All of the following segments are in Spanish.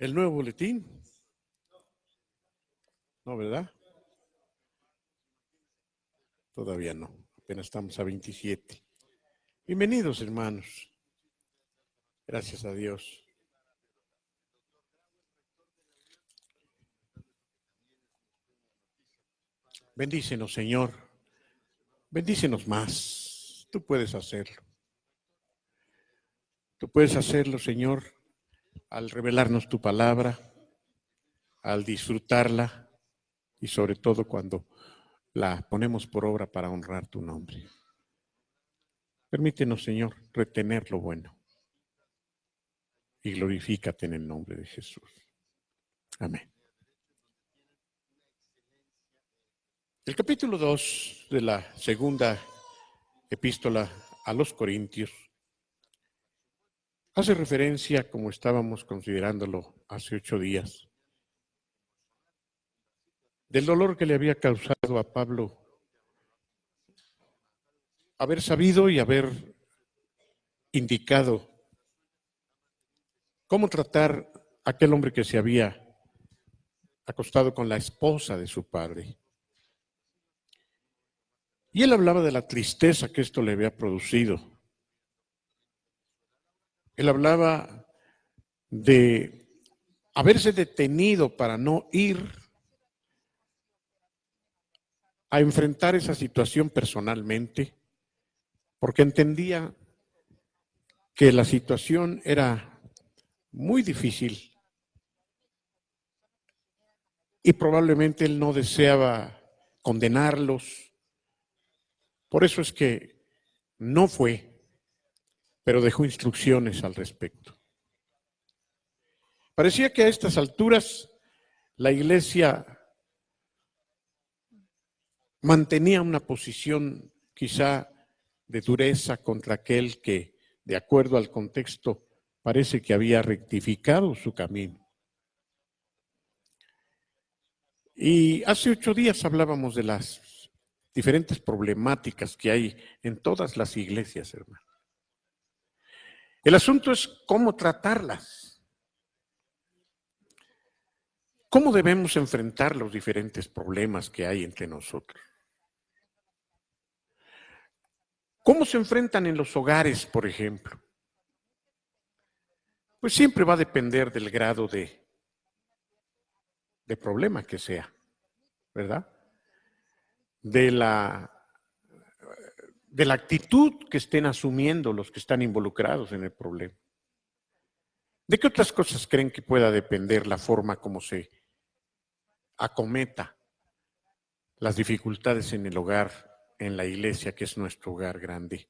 ¿El nuevo boletín? No, ¿verdad? Todavía no, apenas estamos a 27. Bienvenidos, hermanos. Gracias a Dios. Bendícenos, Señor. Bendícenos más. Tú puedes hacerlo. Tú puedes hacerlo, Señor, al revelarnos tu palabra, al disfrutarla y sobre todo cuando la ponemos por obra para honrar tu nombre. Permítenos, Señor, retener lo bueno y glorifícate en el nombre de Jesús. Amén. El capítulo 2 de la segunda epístola a los Corintios hace referencia, como estábamos considerándolo hace 8 días, del dolor que le había causado a Pablo haber sabido y haber indicado cómo tratar a aquel hombre que se había acostado con la esposa de su padre. Y él hablaba de la tristeza que esto le había producido. Él hablaba de haberse detenido para no ir a enfrentar esa situación personalmente, porque entendía que la situación era muy difícil y probablemente él no deseaba condenarlos. Por eso es que no fue, pero dejó instrucciones al respecto. Parecía que a estas alturas la iglesia mantenía una posición quizá de dureza contra aquel que, de acuerdo al contexto, parece que había rectificado su camino. Y hace 8 días hablábamos de las diferentes problemáticas que hay en todas las iglesias, hermano. El asunto es cómo tratarlas. ¿Cómo debemos enfrentar los diferentes problemas que hay entre nosotros? ¿Cómo se enfrentan en los hogares, por ejemplo? Pues siempre va a depender del grado de problema que sea, ¿verdad? De la actitud que estén asumiendo los que están involucrados en el problema. ¿De qué otras cosas creen que pueda depender la forma como se acometa las dificultades en el hogar, en la iglesia, que es nuestro hogar grande?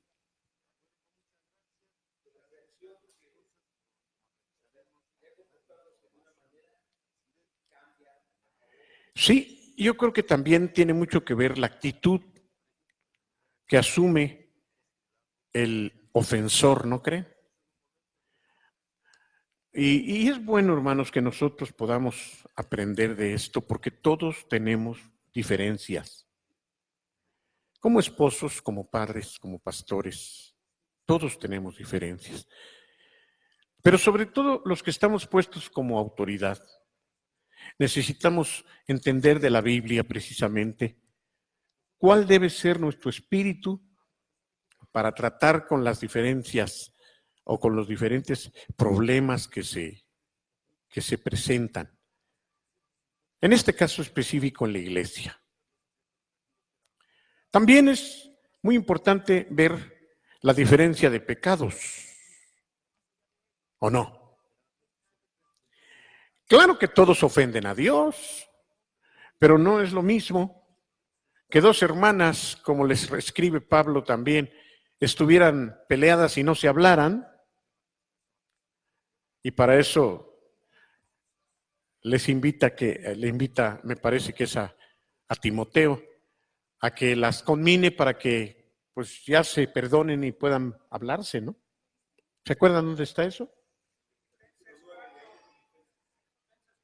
Sí, yo creo que también tiene mucho que ver la actitud que asume el ofensor, ¿no creen? Y es bueno, hermanos, que nosotros podamos aprender de esto, porque todos tenemos diferencias. Como esposos, como padres, como pastores, todos tenemos diferencias. Pero sobre todo los que estamos puestos como autoridad, necesitamos entender de la Biblia precisamente cuál debe ser nuestro espíritu para tratar con las diferencias o con los diferentes problemas que se presentan. En este caso específico en la iglesia. También es muy importante ver la diferencia de pecados, ¿o no? Claro que todos ofenden a Dios, pero no es lo mismo que 2 hermanas, como les escribe Pablo también, estuvieran peleadas y no se hablaran, y para eso le invita, me parece que es a Timoteo, a que las conmine para que pues ya se perdonen y puedan hablarse, ¿no? ¿Se acuerdan dónde está eso?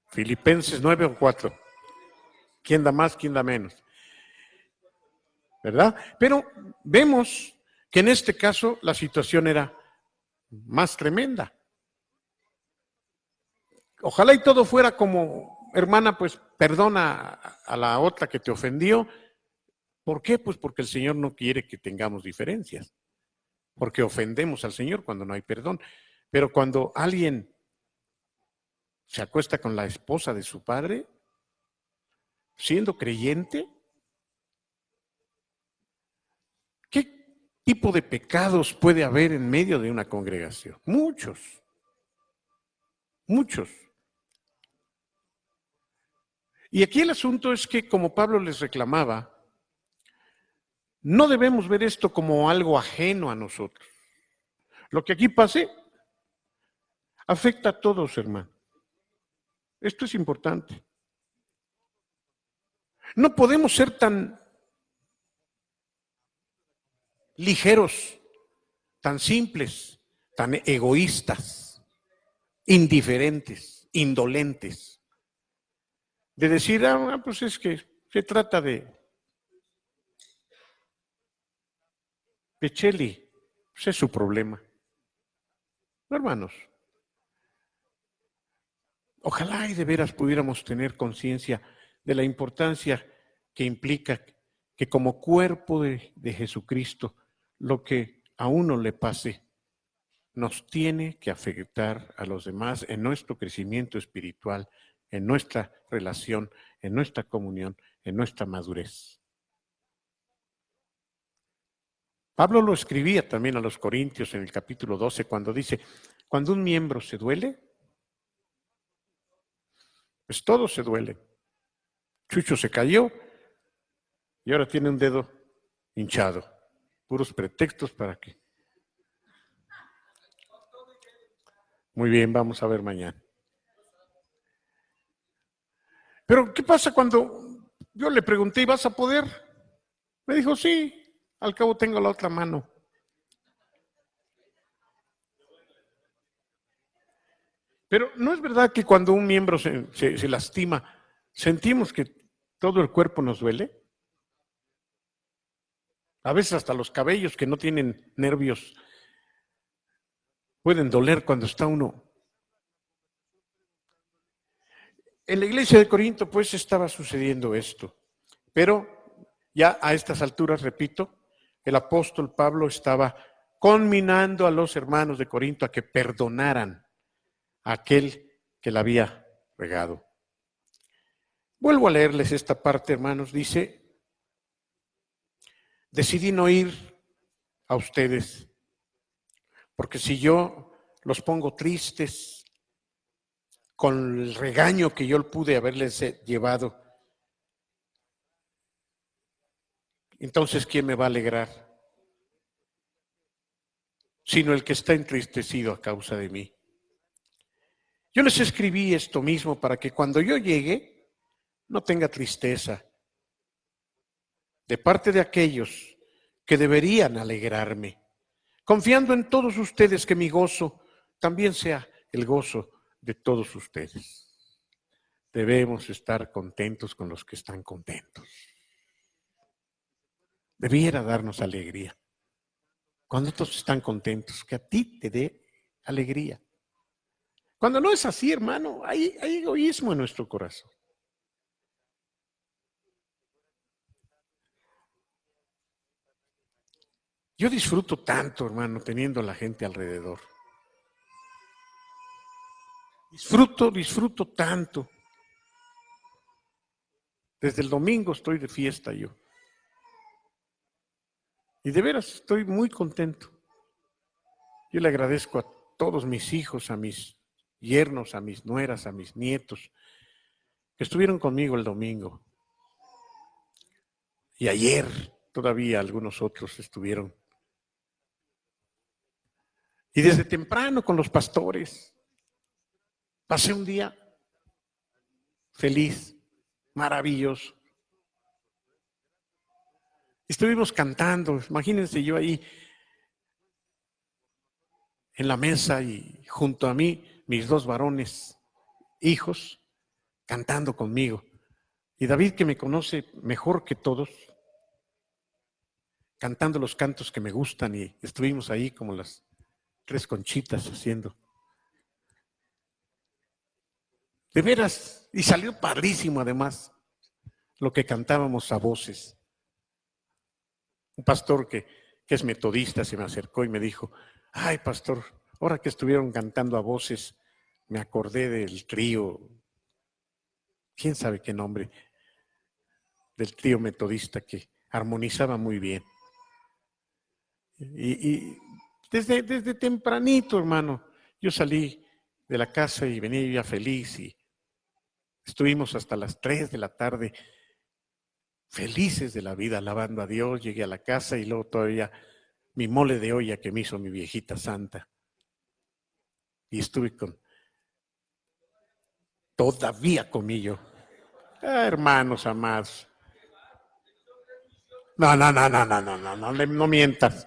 Filipenses 9 o 4. ¿Quién da más, quién da menos? ¿Verdad? Pero vemos que en este caso la situación era más tremenda. Ojalá y todo fuera como, hermana, pues perdona a la otra que te ofendió. ¿Por qué? Pues porque el Señor no quiere que tengamos diferencias, porque ofendemos al Señor cuando no hay perdón. Pero cuando alguien se acuesta con la esposa de su padre, siendo creyente, ¿qué tipo de pecados puede haber en medio de una congregación? Muchos, muchos. Y aquí el asunto es que, como Pablo les reclamaba, no debemos ver esto como algo ajeno a nosotros. Lo que aquí pase afecta a todos, hermano. Esto es importante. No podemos ser tan ligeros, tan simples, tan egoístas, indiferentes, indolentes, de decir, pues es que se trata de Cheli, pues es su problema. No, hermanos, ojalá y de veras pudiéramos tener conciencia de la importancia que implica que como cuerpo de Jesucristo, lo que a uno le pase nos tiene que afectar a los demás en nuestro crecimiento espiritual, en nuestra relación, en nuestra comunión, en nuestra madurez. Pablo lo escribía también a los Corintios en el capítulo 12 cuando dice, cuando un miembro se duele, pues todo se duele. Chucho se cayó y ahora tiene un dedo hinchado. Puros pretextos para que. Muy bien, vamos a ver mañana. Pero, ¿qué pasa cuando yo le pregunté, ¿y vas a poder? Me dijo, sí, al cabo tengo la otra mano. Pero ¿no es verdad que cuando un miembro se lastima, sentimos que todo el cuerpo nos duele? A veces hasta los cabellos que no tienen nervios pueden doler cuando está uno. En la iglesia de Corinto pues estaba sucediendo esto, pero ya a estas alturas, repito, el apóstol Pablo estaba conminando a los hermanos de Corinto a que perdonaran a aquel que la había regado. Vuelvo a leerles esta parte, hermanos, dice, decidí no ir a ustedes, porque si yo los pongo tristes con el regaño que yo pude haberles llevado, entonces ¿quién me va a alegrar? Sino el que está entristecido a causa de mí. Yo les escribí esto mismo para que cuando yo llegue no tenga tristeza de parte de aquellos que deberían alegrarme, confiando en todos ustedes que mi gozo también sea el gozo de todos ustedes. Debemos estar contentos con los que están contentos. Debiera darnos alegría. Cuando todos están contentos, que a ti te dé alegría. Cuando no es así, hermano, hay egoísmo en nuestro corazón. Yo disfruto tanto, hermano, teniendo a la gente alrededor. Disfruto tanto. Desde el domingo estoy de fiesta yo. Y de veras estoy muy contento. Yo le agradezco a todos mis hijos, a mis yernos, a mis nueras, a mis nietos, que estuvieron conmigo el domingo. Y ayer todavía algunos otros estuvieron. Y desde temprano con los pastores. Pasé un día feliz, maravilloso. Estuvimos cantando, imagínense yo ahí en la mesa y junto a mí mis dos varones, hijos, cantando conmigo. Y David, que me conoce mejor que todos, cantando los cantos que me gustan y estuvimos ahí como las tres conchitas haciendo. De veras, y salió padrísimo además lo que cantábamos a voces. Un pastor que es metodista se me acercó y me dijo, ay pastor, ahora que estuvieron cantando a voces, me acordé del trío, quién sabe qué nombre, del trío metodista que armonizaba muy bien. Y desde tempranito, hermano, yo salí de la casa y venía ya feliz y estuvimos hasta las 3 de la tarde felices de la vida, alabando a Dios. Llegué a la casa y luego todavía mi mole de olla que me hizo mi viejita santa. Y estuve todavía comí yo. Hermanos amados. No mientas.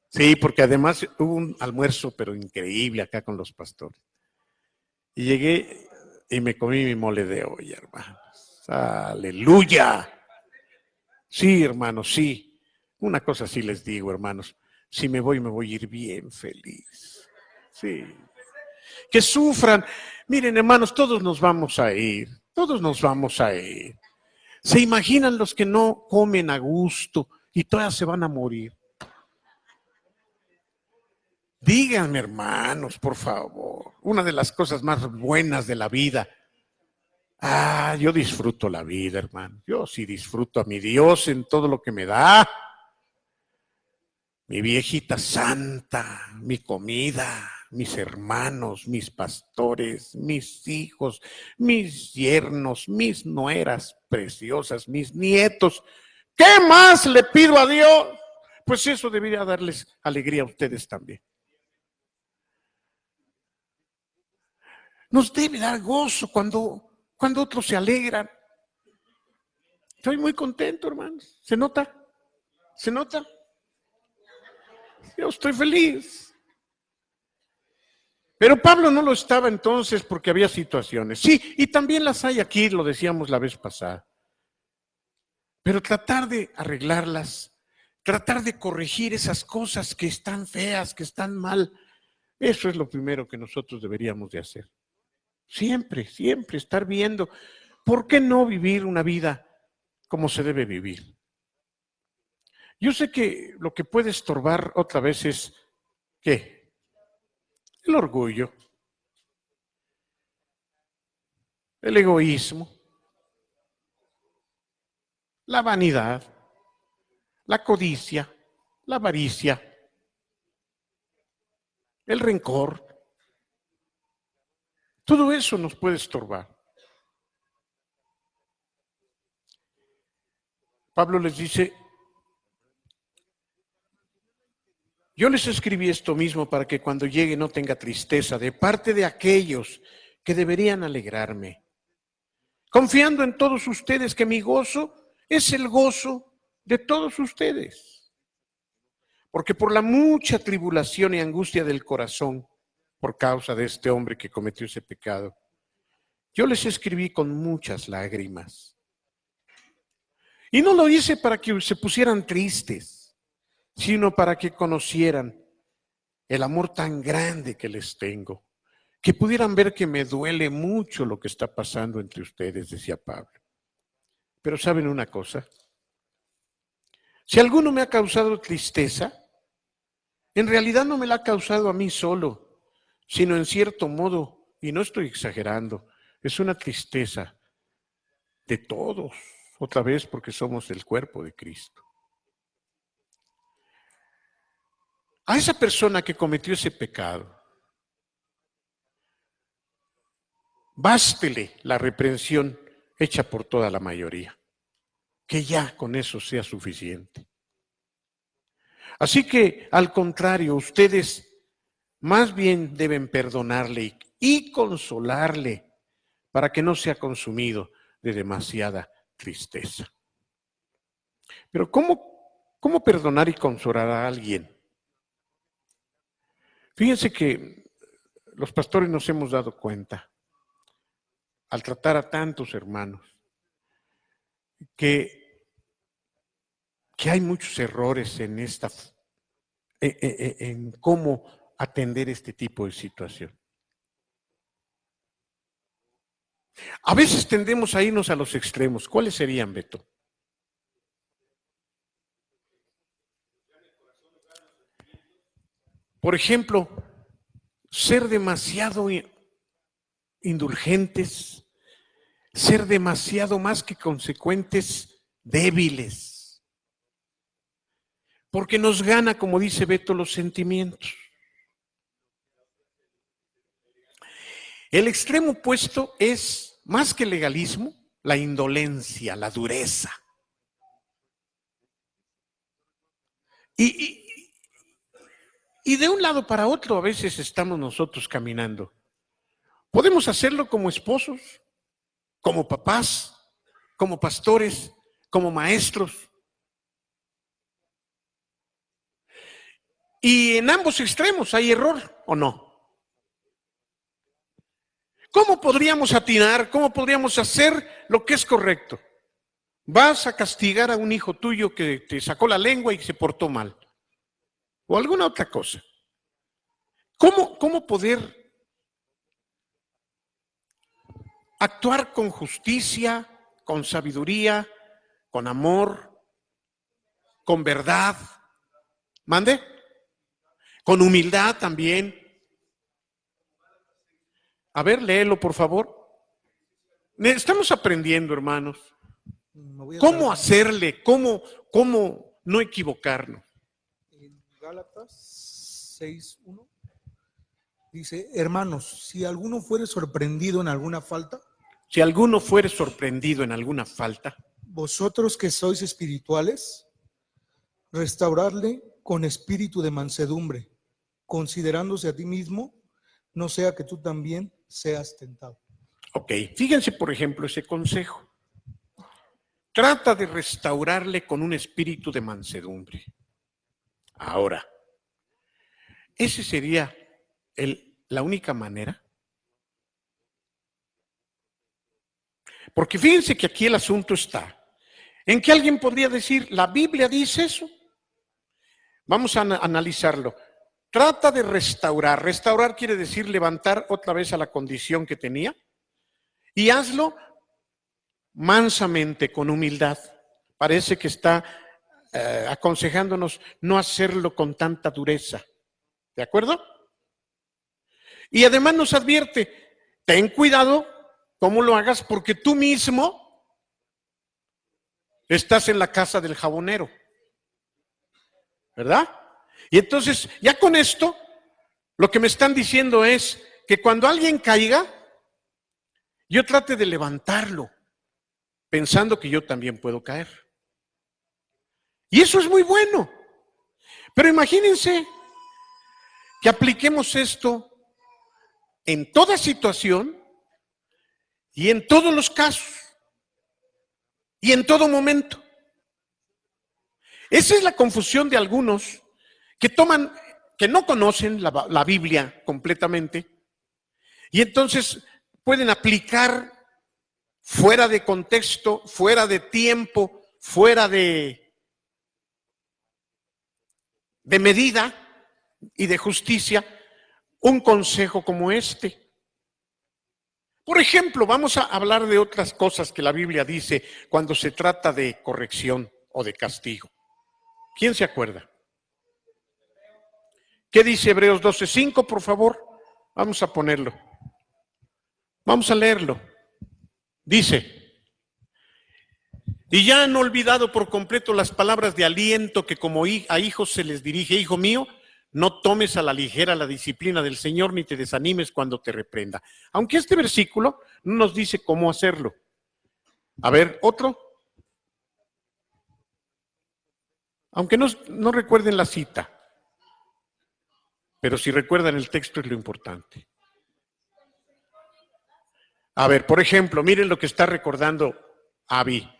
Sí, porque además hubo un almuerzo, pero increíble acá con los pastores. Y llegué y me comí mi mole de olla, hermanos. ¡Aleluya! Sí, hermanos, sí. Una cosa sí les digo, hermanos. Si me voy a ir bien feliz. Sí. Que sufran. Miren, hermanos, todos nos vamos a ir. Todos nos vamos a ir. ¿Se imaginan los que no comen a gusto y todavía se van a morir? Díganme, hermanos, por favor. Una de las cosas más buenas de la vida. Yo disfruto la vida, hermano. Yo sí disfruto a mi Dios en todo lo que me da. Mi viejita santa, mi comida, mis hermanos, mis pastores, mis hijos, mis yernos, mis nueras preciosas, mis nietos. ¿Qué más le pido a Dios? Pues eso debería darles alegría a ustedes también. Nos debe dar gozo cuando otros se alegran. Estoy muy contento, hermanos. ¿Se nota? ¿Se nota? Yo estoy feliz. Pero Pablo no lo estaba entonces porque había situaciones. Sí, y también las hay aquí, lo decíamos la vez pasada. Pero tratar de arreglarlas, tratar de corregir esas cosas que están feas, que están mal, eso es lo primero que nosotros deberíamos de hacer. Siempre, siempre estar viendo, ¿por qué no vivir una vida como se debe vivir? Yo sé que lo que puede estorbar otra vez es, ¿qué? El orgullo, el egoísmo, la vanidad, la codicia, la avaricia, el rencor. Todo eso nos puede estorbar. Pablo les dice, yo les escribí esto mismo para que cuando llegue no tenga tristeza de parte de aquellos que deberían alegrarme, confiando en todos ustedes que mi gozo es el gozo de todos ustedes. Porque por la mucha tribulación y angustia del corazón, por causa de este hombre que cometió ese pecado, yo les escribí con muchas lágrimas. Y no lo hice para que se pusieran tristes, sino para que conocieran el amor tan grande que les tengo, que pudieran ver que me duele mucho lo que está pasando entre ustedes, decía Pablo. Pero ¿saben una cosa? Si alguno me ha causado tristeza, en realidad no me la ha causado a mí solo, sino en cierto modo, y no estoy exagerando, es una tristeza de todos, otra vez porque somos el cuerpo de Cristo. A esa persona que cometió ese pecado, bástele la reprensión hecha por toda la mayoría, que ya con eso sea suficiente. Así que, al contrario, ustedes más bien deben perdonarle y consolarle para que no sea consumido de demasiada tristeza. Pero ¿cómo perdonar y consolar a alguien? Fíjense que los pastores nos hemos dado cuenta, al tratar a tantos hermanos, que hay muchos errores en en cómo atender este tipo de situación. A veces tendemos a irnos a los extremos. ¿Cuáles serían, Beto? Por ejemplo, ser demasiado indulgentes, ser demasiado más que consecuentes, débiles. Porque nos gana, como dice Beto, los sentimientos. El extremo opuesto es, más que legalismo, la indolencia, la dureza. Y de un lado para otro a veces estamos nosotros caminando. Podemos hacerlo como esposos, como papás, como pastores, como maestros. Y en ambos extremos hay error, ¿o no? ¿Cómo podríamos atinar? ¿Cómo podríamos hacer lo que es correcto? Vas a castigar a un hijo tuyo que te sacó la lengua y se portó mal. O alguna otra cosa. ¿Cómo poder actuar con justicia, con sabiduría, con amor, con verdad? ¿Mande? Con humildad también. A ver, léelo, por favor. Estamos aprendiendo, hermanos. ¿Cómo hacerle? ¿Cómo no equivocarnos? En Gálatas 6:1 dice: hermanos, si alguno fuere sorprendido en alguna falta, si alguno fuere sorprendido en alguna falta, vosotros que sois espirituales, restaurarle con espíritu de mansedumbre, considerándose a ti mismo, no sea que tú también seas tentado. Ok, fíjense por ejemplo ese consejo. Trata de restaurarle con un espíritu de mansedumbre. Ahora, ¿ese sería la única manera? Porque fíjense que aquí el asunto está en que alguien podría decir, ¿la Biblia dice eso? Vamos a analizarlo. Trata de restaurar. Restaurar quiere decir levantar otra vez a la condición que tenía. Y hazlo mansamente, con humildad. Parece que está aconsejándonos no hacerlo con tanta dureza. ¿De acuerdo? Y además nos advierte, ten cuidado cómo lo hagas porque tú mismo estás en la casa del jabonero. ¿Verdad? Y entonces, ya con esto, lo que me están diciendo es que cuando alguien caiga, yo trate de levantarlo, pensando que yo también puedo caer. Y eso es muy bueno. Pero imagínense que apliquemos esto en toda situación y en todos los casos y en todo momento. Esa es la confusión de algunos que no conocen la Biblia completamente y entonces pueden aplicar fuera de contexto, fuera de tiempo, fuera de medida y de justicia un consejo como este. Por ejemplo, vamos a hablar de otras cosas que la Biblia dice cuando se trata de corrección o de castigo. ¿Quién se acuerda? ¿Qué dice Hebreos 12:5, por favor? Vamos a ponerlo. Vamos a leerlo. Dice, y ya han olvidado por completo las palabras de aliento que como a hijos se les dirige: hijo mío, no tomes a la ligera la disciplina del Señor ni te desanimes cuando te reprenda. Aunque este versículo no nos dice cómo hacerlo. A ver, otro. Aunque no recuerden la cita, pero si recuerdan el texto es lo importante. A ver, por ejemplo, miren lo que está recordando Abby.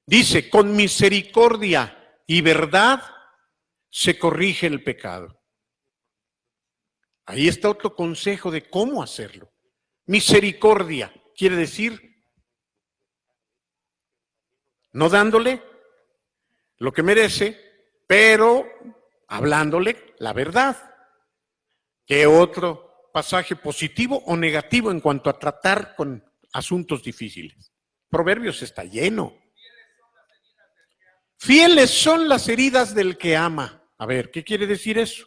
Dice, con misericordia y verdad se corrige el pecado. Ahí está otro consejo de cómo hacerlo. Misericordia quiere decir no dándole lo que merece, pero hablándole la verdad. ¿Qué otro pasaje positivo o negativo en cuanto a tratar con asuntos difíciles. Proverbios está lleno. Fieles son las heridas del que ama. A ver, ¿qué quiere decir eso?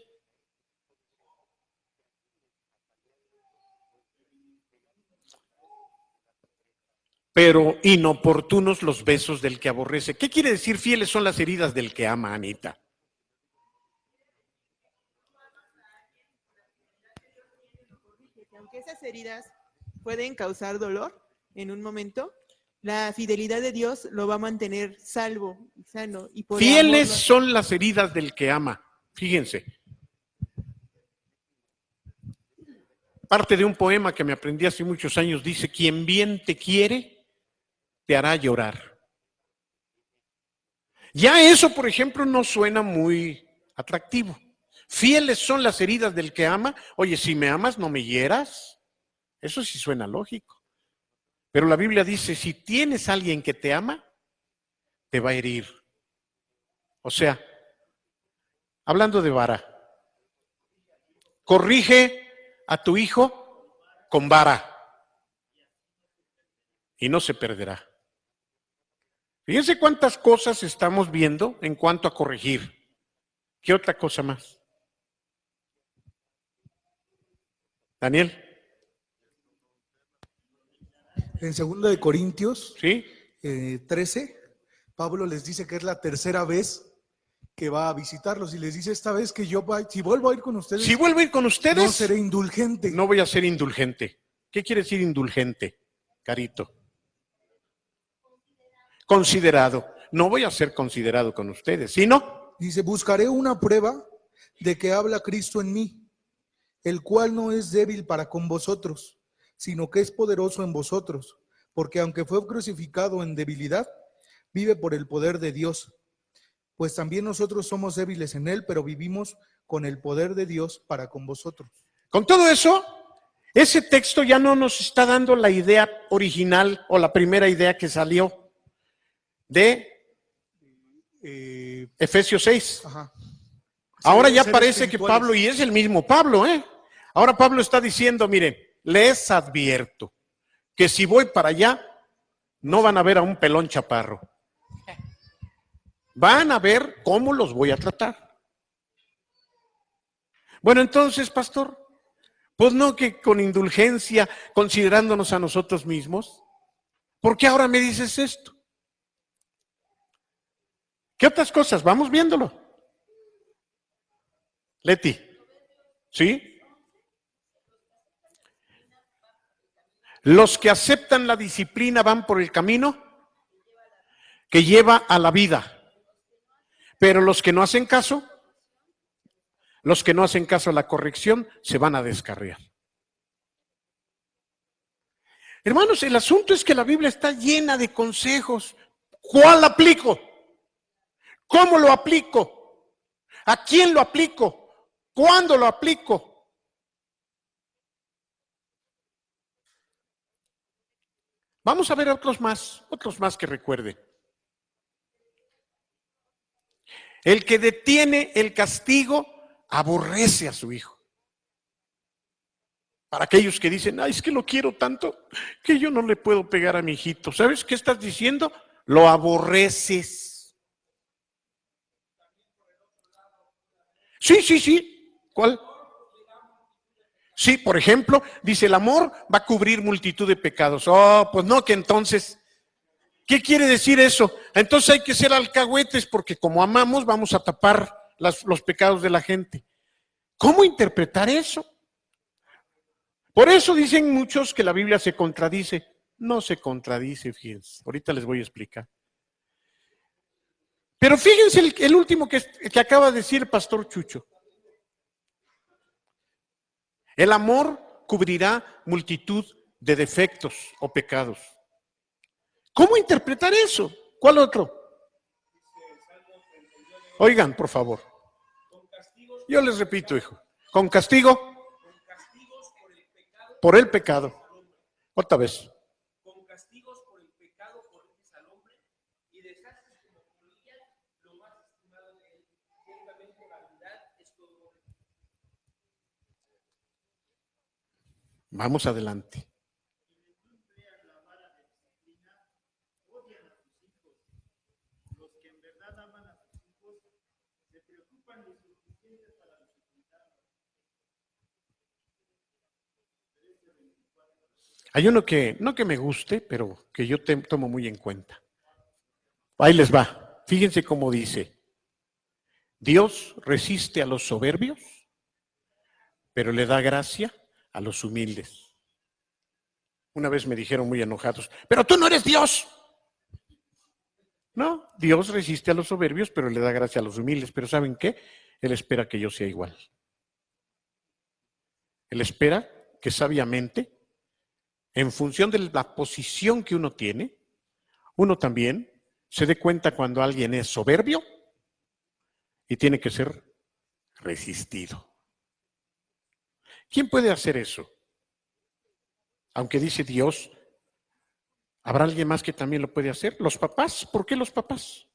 Pero inoportunos los besos del que aborrece. ¿Qué quiere decir fieles son las heridas del que ama, Anita? Aunque esas heridas pueden causar dolor en un momento, la fidelidad de Dios lo va a mantener salvo y sano. Y por Fieles amor son las heridas del que ama. Fíjense. Parte de un poema que me aprendí hace muchos años dice: quien bien te quiere, te hará llorar. Ya eso, por ejemplo, no suena muy atractivo. Fieles son las heridas del que ama. Oye, si me amas, no me hieras. Eso sí suena lógico. Pero la Biblia dice, si tienes a alguien que te ama, te va a herir. O sea, hablando de vara, corrige a tu hijo con vara y no se perderá. Fíjense cuántas cosas estamos viendo en cuanto a corregir. ¿Qué otra cosa más? Daniel. En 2 de Corintios ¿Sí? 13, Pablo les dice que es la tercera vez que va a visitarlos y les dice: esta vez que si vuelvo a ir con ustedes, Si vuelvo a ir con ustedes, no seré indulgente. no voy a ser indulgente. ¿Qué quiere decir indulgente, Carito? Considerado. No voy a ser considerado con ustedes, sino Dice: buscaré una prueba de que habla Cristo en mí, el cual no es débil para con vosotros, sino que es poderoso en vosotros, porque aunque fue crucificado en debilidad, vive por el poder de Dios. Pues también nosotros somos débiles en él, pero vivimos con el poder de Dios para con vosotros. con todo eso, ese texto ya no nos está dando la idea original o la primera idea que salió de Efesios 6. Ajá. Ahora ya Ser parece que espirituales. Pablo, y es el mismo Pablo, ahora Pablo está diciendo, miren, les advierto que si voy para allá, no van a ver a un pelón chaparro. Van a ver cómo los voy a tratar. Bueno, entonces, pastor, pues no que con indulgencia, considerándonos a nosotros mismos. ¿Por qué ahora me dices esto? ¿Qué otras cosas? Vamos viéndolo. Leti, ¿sí? Los que aceptan la disciplina van por el camino que lleva a la vida. Pero los que no hacen caso a la corrección, se van a descarriar. Hermanos, el asunto es que la Biblia está llena de consejos. ¿Cuál aplico? ¿Cómo lo aplico? ¿A quién lo aplico? ¿Cuándo lo aplico? Vamos a ver otros más que recuerde. El que detiene el castigo aborrece a su hijo. Para aquellos que dicen, ay, es que lo quiero tanto que yo no le puedo pegar a mi hijito. ¿Sabes qué estás diciendo? Lo aborreces. Sí. ¿Cuál? Sí, por ejemplo, dice, el amor va a cubrir multitud de pecados. Oh, pues no, que entonces, ¿qué quiere decir eso? Entonces hay que ser alcahuetes porque como amamos vamos a tapar los pecados de la gente. ¿Cómo interpretar eso? Por eso dicen muchos que la Biblia se contradice. No se contradice, fíjense. Ahorita les voy a explicar. Pero fíjense el último que acaba de decir el pastor Chucho. El amor cubrirá multitud de defectos o pecados. ¿Cómo interpretar eso? ¿Cuál otro? Oigan, por favor. Yo les repito, hijo. Con castigo por el pecado. Otra vez. Con castigos por el pecado corriges al hombre y deshaces como polilla lo más estimado de él. Ciertamente vanidad es todo hombre. Vamos adelante. Hay uno que, no que me guste, pero que yo tomo muy en cuenta. Ahí les va. Fíjense cómo dice. Dios resiste a los soberbios, pero le da gracia a los humildes. Una vez me dijeron muy enojados, pero tú no eres Dios. No, Dios resiste a los soberbios, pero le da gracia a los humildes. Pero ¿saben qué? Él espera que yo sea igual. Él espera que sabiamente, en función de la posición que uno tiene, uno también se dé cuenta cuando alguien es soberbio y tiene que ser resistido. ¿Quién puede hacer eso? Aunque dice Dios, ¿habrá alguien más que también lo puede hacer? ¿Los papás? ¿Por qué los papás?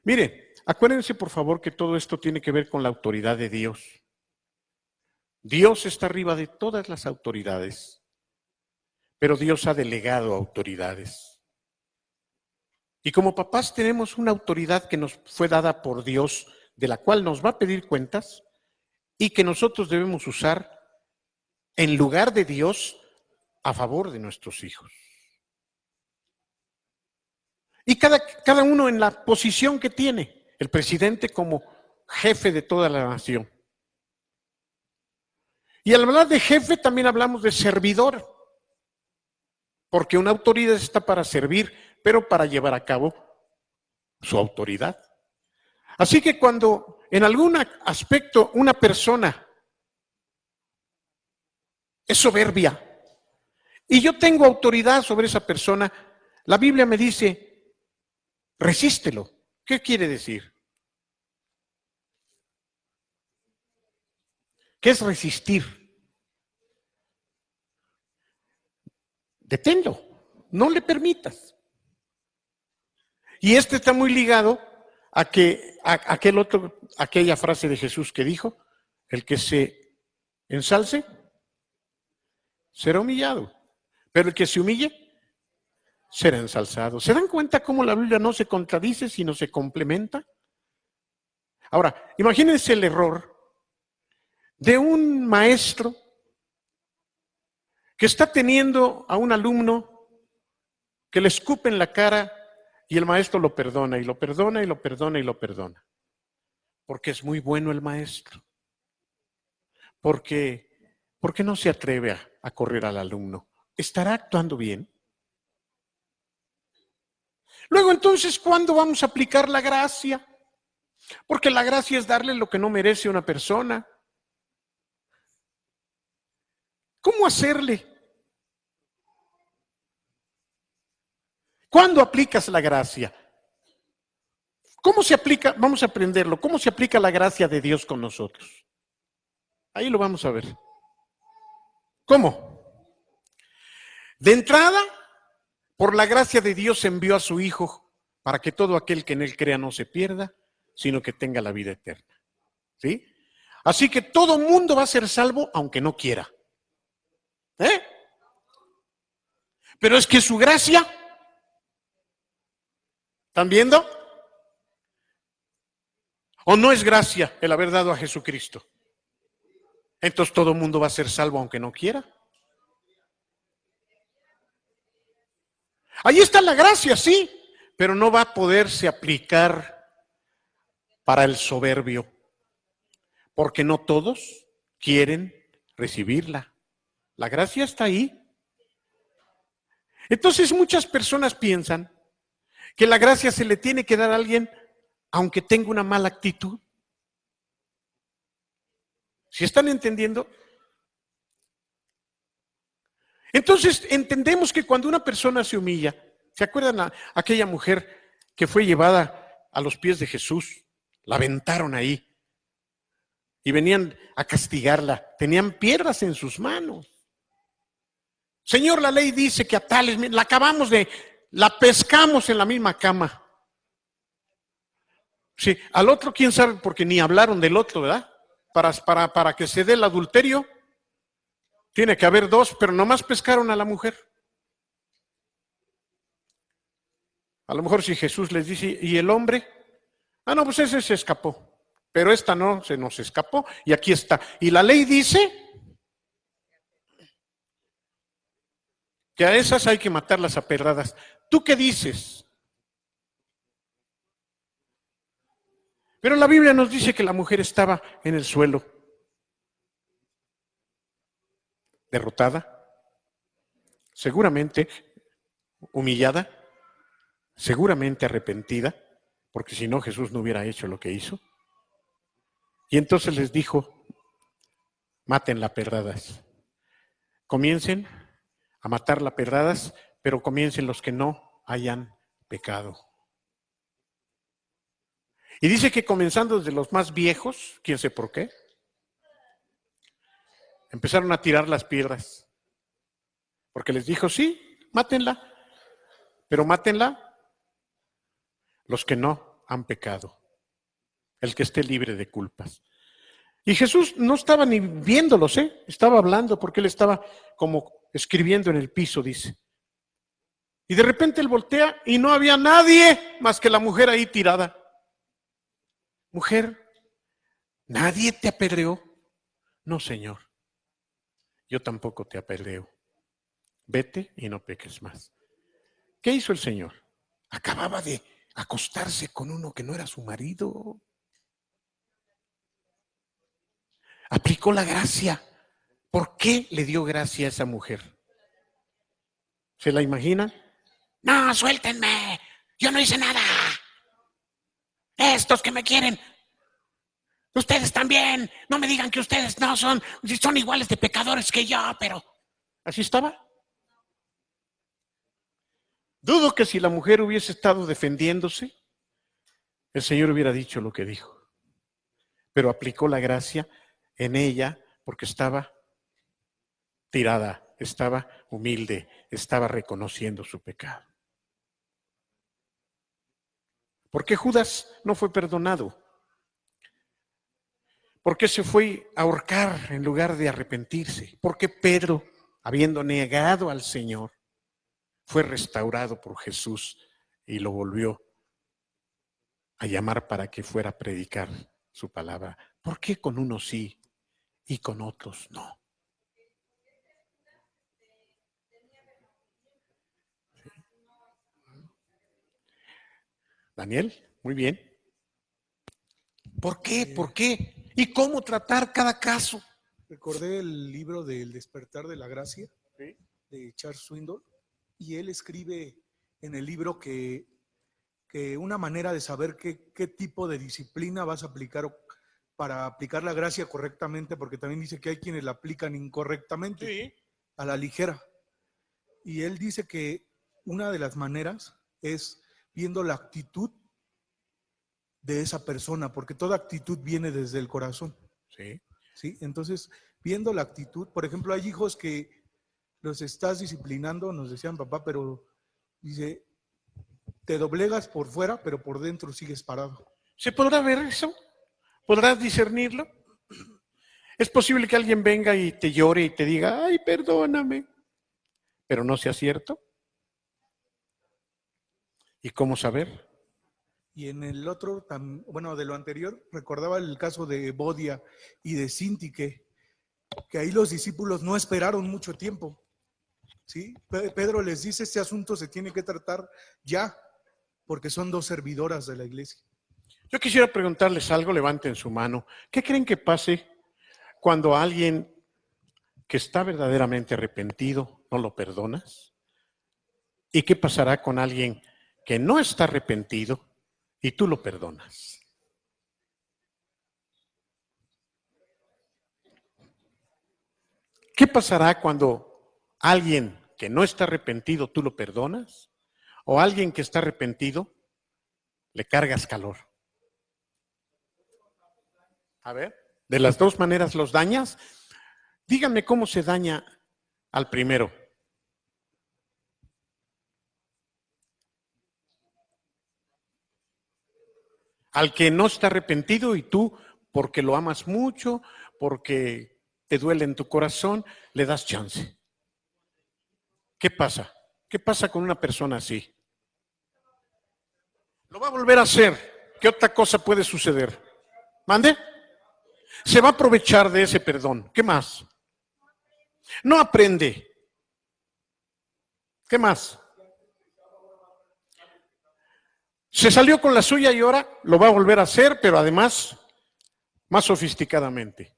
Mire, acuérdense por favor que todo esto tiene que ver con la autoridad de Dios. Dios está arriba de todas las autoridades, pero Dios ha delegado autoridades. Y como papás tenemos una autoridad que nos fue dada por Dios, de la cual nos va a pedir cuentas y que nosotros debemos usar en lugar de Dios a favor de nuestros hijos. Y cada uno en la posición que tiene, el presidente como jefe de toda la nación. Y al hablar de jefe también hablamos de servidor, porque una autoridad está para servir, pero para llevar a cabo su autoridad. Así que cuando en algún aspecto una persona es soberbia y yo tengo autoridad sobre esa persona, la Biblia me dice, resístelo. ¿Qué quiere decir? ¿Qué es resistir? Deténlo, no le permitas. Y este está muy ligado a aquella frase de Jesús que dijo, el que se ensalce será humillado, pero el que se humille será ensalzado. ¿Se dan cuenta cómo la Biblia no se contradice, sino se complementa? Ahora, imagínense el error de un maestro que está teniendo a un alumno que le escupe en la cara y el maestro lo perdona y lo perdona y lo perdona y lo perdona. Porque es muy bueno el maestro. Porque no se atreve a correr al alumno. ¿Estará actuando bien? Luego entonces, ¿cuándo vamos a aplicar la gracia? Porque la gracia es darle lo que no merece una persona. ¿Cómo hacerle? ¿Cuándo aplicas la gracia? ¿Cómo se aplica? Vamos a aprenderlo. ¿Cómo se aplica la gracia de Dios con nosotros? Ahí lo vamos a ver. ¿Cómo? De entrada, por la gracia de Dios envió a su Hijo para que todo aquel que en Él crea no se pierda, sino que tenga la vida eterna. ¿Sí? Así que todo mundo va a ser salvo aunque no quiera. Pero es que su gracia, ¿están viendo? ¿O no es gracia el haber dado a Jesucristo? Entonces todo mundo va a ser salvo aunque no quiera. Ahí está la gracia, sí, pero no va a poderse aplicar para el soberbio, porque no todos quieren recibirla. La gracia está ahí. Entonces muchas personas piensan que la gracia se le tiene que dar a alguien aunque tenga una mala actitud. ¿Sí están entendiendo? Entonces entendemos que cuando una persona se humilla, ¿se acuerdan a aquella mujer que fue llevada a los pies de Jesús? La aventaron ahí y venían a castigarla. Tenían piedras en sus manos. Señor, la ley dice que a tales, la pescamos en la misma cama. Sí, al otro quién sabe, porque ni hablaron del otro, ¿verdad? Para que se dé el adulterio, tiene que haber dos, pero nomás pescaron a la mujer. A lo mejor si Jesús les dice, ¿y el hombre? Ah, no, pues ese se escapó. Pero esta no se nos escapó y aquí está. Y la ley dice que a esas hay que matarlas a pedradas. ¿Tú qué dices? Pero la Biblia nos dice que la mujer estaba en el suelo, derrotada, seguramente humillada, seguramente arrepentida, porque si no Jesús no hubiera hecho lo que hizo. Y entonces les dijo, mátenla a pedradas. Comiencen a matarla a pedradas, pero comiencen los que no hayan pecado. Y dice que comenzando desde los más viejos, quién sé por qué, empezaron a tirar las piedras. Porque les dijo, sí, mátenla, pero mátenla los que no han pecado, el que esté libre de culpas. Y Jesús no estaba ni viéndolos, estaba hablando porque él estaba como escribiendo en el piso, dice. Y de repente él voltea y no había nadie más que la mujer ahí tirada. Mujer, ¿nadie te apedreó? No, Señor, yo tampoco te apedreo. Vete y no peques más. ¿Qué hizo el Señor? Acababa de acostarse con uno que no era su marido. Aplicó la gracia. ¿Por qué le dio gracia a esa mujer? ¿Se la imaginan? No, suéltenme. Yo no hice nada. Estos que me quieren. Ustedes también. No me digan que ustedes no son iguales de pecadores que yo, pero así estaba. Dudo que si la mujer hubiese estado defendiéndose, el Señor hubiera dicho lo que dijo. Pero aplicó la gracia en ella porque estaba tirada, estaba humilde, estaba reconociendo su pecado. ¿Por qué Judas no fue perdonado? ¿Por qué se fue a ahorcar en lugar de arrepentirse? ¿Por qué Pedro, habiendo negado al Señor, fue restaurado por Jesús y lo volvió a llamar para que fuera a predicar su palabra? ¿Por qué con unos sí y con otros no? Daniel, muy bien. ¿Por qué? ¿Por qué? ¿Y cómo tratar cada caso? Recordé el libro del Despertar de la Gracia, ¿Sí? de Charles Swindoll, y él escribe en el libro que una manera de saber qué tipo de disciplina vas a aplicar para aplicar la gracia correctamente, porque también dice que hay quienes la aplican incorrectamente, Sí. a la ligera. Y él dice que una de las maneras es viendo la actitud de esa persona, porque toda actitud viene desde el corazón. Sí. ¿Sí? Entonces, viendo la actitud, por ejemplo, hay hijos que los estás disciplinando, nos decían papá, pero dice, te doblegas por fuera, pero por dentro sigues parado. ¿Se podrá ver eso? ¿Podrás discernirlo? Es posible que alguien venga y te llore y te diga, ay, perdóname, pero no sea cierto. ¿Y cómo saber? Y en el otro, bueno, de lo anterior, recordaba el caso de Bodia y de Sintique, que ahí los discípulos no esperaron mucho tiempo. ¿Sí? Pedro les dice, este asunto se tiene que tratar ya, porque son dos servidoras de la iglesia. Yo quisiera preguntarles algo, levanten su mano. ¿Qué creen que pase cuando alguien que está verdaderamente arrepentido no lo perdonas? ¿Y qué pasará con alguien que no está arrepentido y tú lo perdonas? ¿Qué pasará cuando alguien que no está arrepentido tú lo perdonas? ¿O alguien que está arrepentido le cargas calor? A ver, ¿de las dos maneras los dañas? Díganme cómo se daña al primero. Al que no está arrepentido y tú, porque lo amas mucho, porque te duele en tu corazón, le das chance. ¿Qué pasa? ¿Qué pasa con una persona así? Lo va a volver a hacer. ¿Qué otra cosa puede suceder? ¿Mande? Se va a aprovechar de ese perdón. ¿Qué más? No aprende. ¿Qué más? Se salió con la suya y ahora lo va a volver a hacer, pero además más sofisticadamente.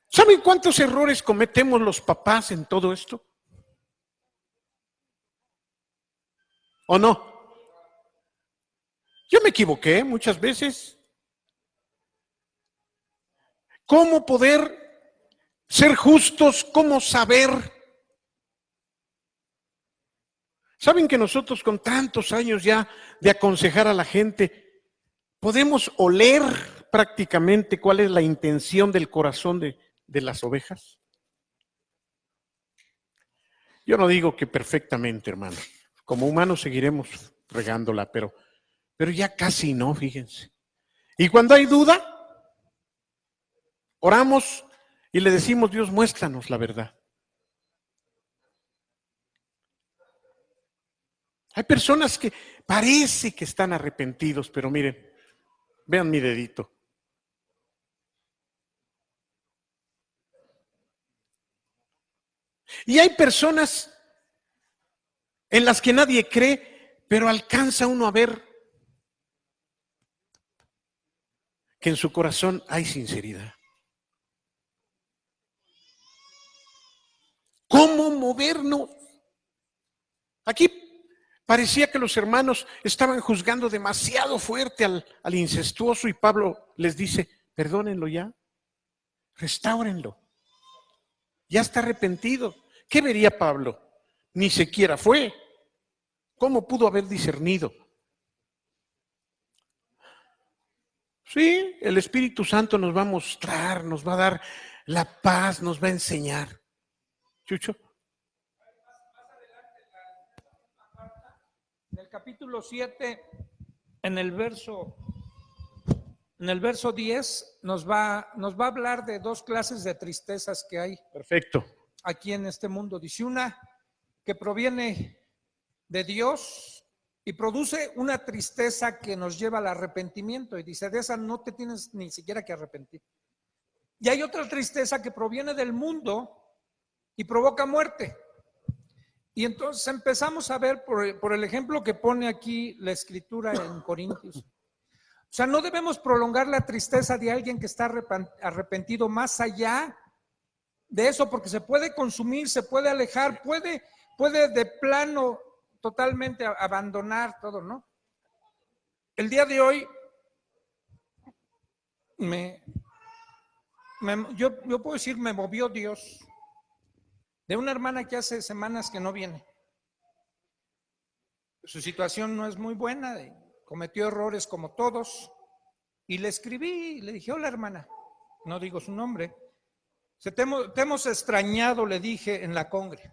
¿Saben cuántos errores cometemos los papás en todo esto? ¿O no? Yo me equivoqué muchas veces. ¿Cómo poder ser justos? ¿Cómo saber? ¿Saben que nosotros con tantos años ya de aconsejar a la gente, podemos oler prácticamente cuál es la intención del corazón de las ovejas? Yo no digo que perfectamente, hermano. Como humanos seguiremos regándola, pero ya casi no, fíjense. Y cuando hay duda, oramos y le decimos, Dios, muéstranos la verdad. Hay personas que parece que están arrepentidos, pero miren, vean mi dedito. Y hay personas en las que nadie cree, pero alcanza uno a ver que en su corazón hay sinceridad. ¿Cómo movernos? Aquí parecía que los hermanos estaban juzgando demasiado fuerte al incestuoso y Pablo les dice, perdónenlo ya, restáurenlo. Ya está arrepentido. ¿Qué vería Pablo? Ni siquiera fue. ¿Cómo pudo haber discernido? Sí, el Espíritu Santo nos va a mostrar, nos va a dar la paz, nos va a enseñar. Chucho. En el capítulo 7, en el verso 10, nos va a hablar de dos clases de tristezas que hay. Perfecto. Aquí en este mundo. Dice una que proviene de Dios y produce una tristeza que nos lleva al arrepentimiento. Y dice, de esa no te tienes ni siquiera que arrepentir. Y hay otra tristeza que proviene del mundo y provoca muerte. Y entonces empezamos a ver por el ejemplo que pone aquí la escritura en Corintios. O sea, no debemos prolongar la tristeza de alguien que está arrepentido más allá de eso, porque se puede consumir, se puede alejar, puede de plano totalmente abandonar todo, ¿no? El día de hoy yo puedo decir, me movió Dios de una hermana que hace semanas que no viene. Su situación no es muy buena, cometió errores como todos, y le escribí, le dije, hola hermana, no digo su nombre, te hemos extrañado, le dije en la congre,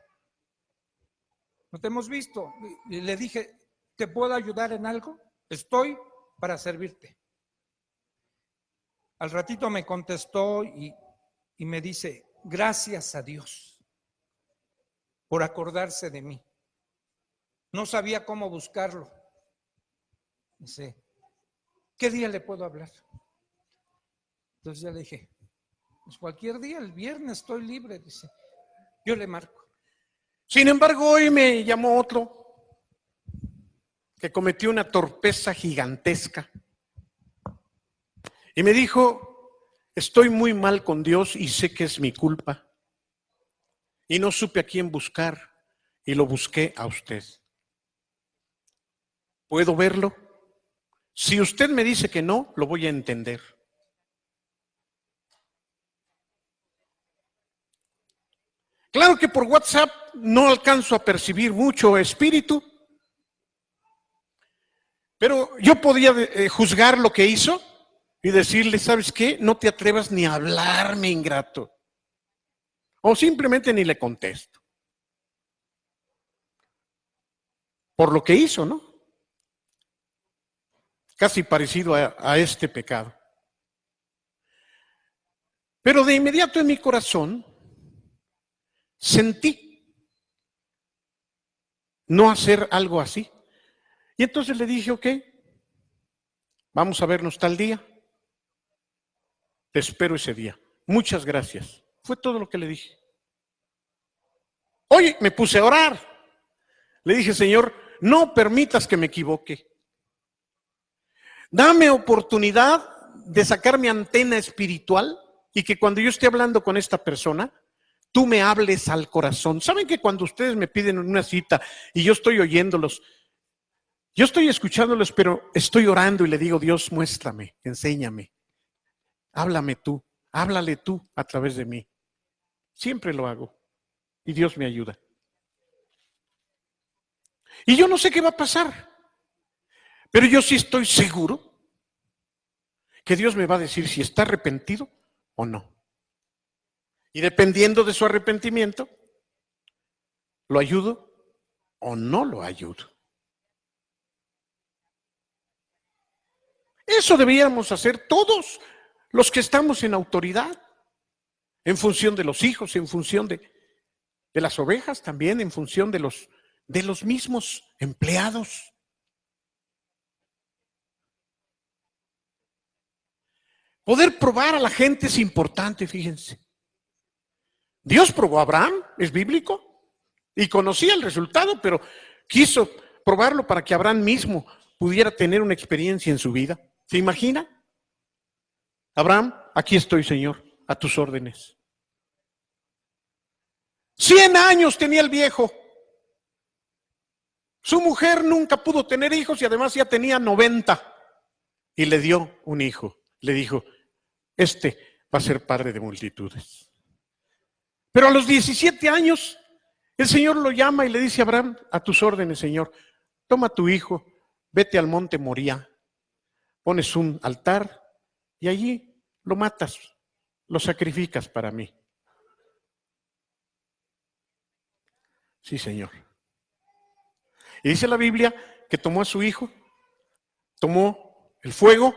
no te hemos visto, y le dije, ¿te puedo ayudar en algo? Estoy para servirte. Al ratito me contestó y me dice, gracias a Dios por acordarse de mí. No sabía cómo buscarlo. Dice, ¿qué día le puedo hablar? Entonces ya le dije, pues cualquier día, el viernes estoy libre, dice, yo le marco. Sin embargo, hoy me llamó otro que cometió una torpeza gigantesca y me dijo, estoy muy mal con Dios y sé que es mi culpa y no supe a quién buscar y lo busqué a usted. ¿Puedo verlo? Si usted me dice que no, lo voy a entender. Claro que por WhatsApp no alcanzo a percibir mucho espíritu, pero yo podía juzgar lo que hizo y decirle, ¿sabes qué? No te atrevas ni a hablarme, ingrato. O simplemente ni le contesto. Por lo que hizo, ¿no? Casi parecido a este pecado. Pero de inmediato en mi corazón sentí no hacer algo así. Y entonces le dije, ok, vamos a vernos tal día. Te espero ese día. Muchas gracias. Fue todo lo que le dije. Oye, me puse a orar. Le dije, Señor, no permitas que me equivoque. Dame oportunidad de sacar mi antena espiritual y que cuando yo esté hablando con esta persona, tú me hables al corazón. ¿Saben que cuando ustedes me piden una cita y yo estoy oyéndolos, yo estoy escuchándolos, pero estoy orando y le digo, Dios, muéstrame, enséñame, háblame tú, háblale tú a través de mí. Siempre lo hago y Dios me ayuda. Y yo no sé qué va a pasar, pero yo sí estoy seguro que Dios me va a decir si está arrepentido o no. Y dependiendo de su arrepentimiento, ¿lo ayudo o no lo ayudo? Eso deberíamos hacer todos los que estamos en autoridad, en función de los hijos, en función de las ovejas también, en función de los mismos empleados. Poder probar a la gente es importante, fíjense. Dios probó a Abraham, es bíblico, y conocía el resultado, pero quiso probarlo para que Abraham mismo pudiera tener una experiencia en su vida. ¿Se imagina? Abraham, aquí estoy, Señor, a tus órdenes. 100 años tenía el viejo. Su mujer nunca pudo tener hijos y además ya tenía 90. Y le dio un hijo. Le dijo, este va a ser padre de multitudes. Pero a los 17 años, el Señor lo llama y le dice a Abraham, a tus órdenes, Señor, toma a tu hijo, vete al monte Moría, pones un altar y allí lo matas, lo sacrificas para mí. Sí, Señor. Y dice la Biblia que tomó a su hijo, tomó el fuego,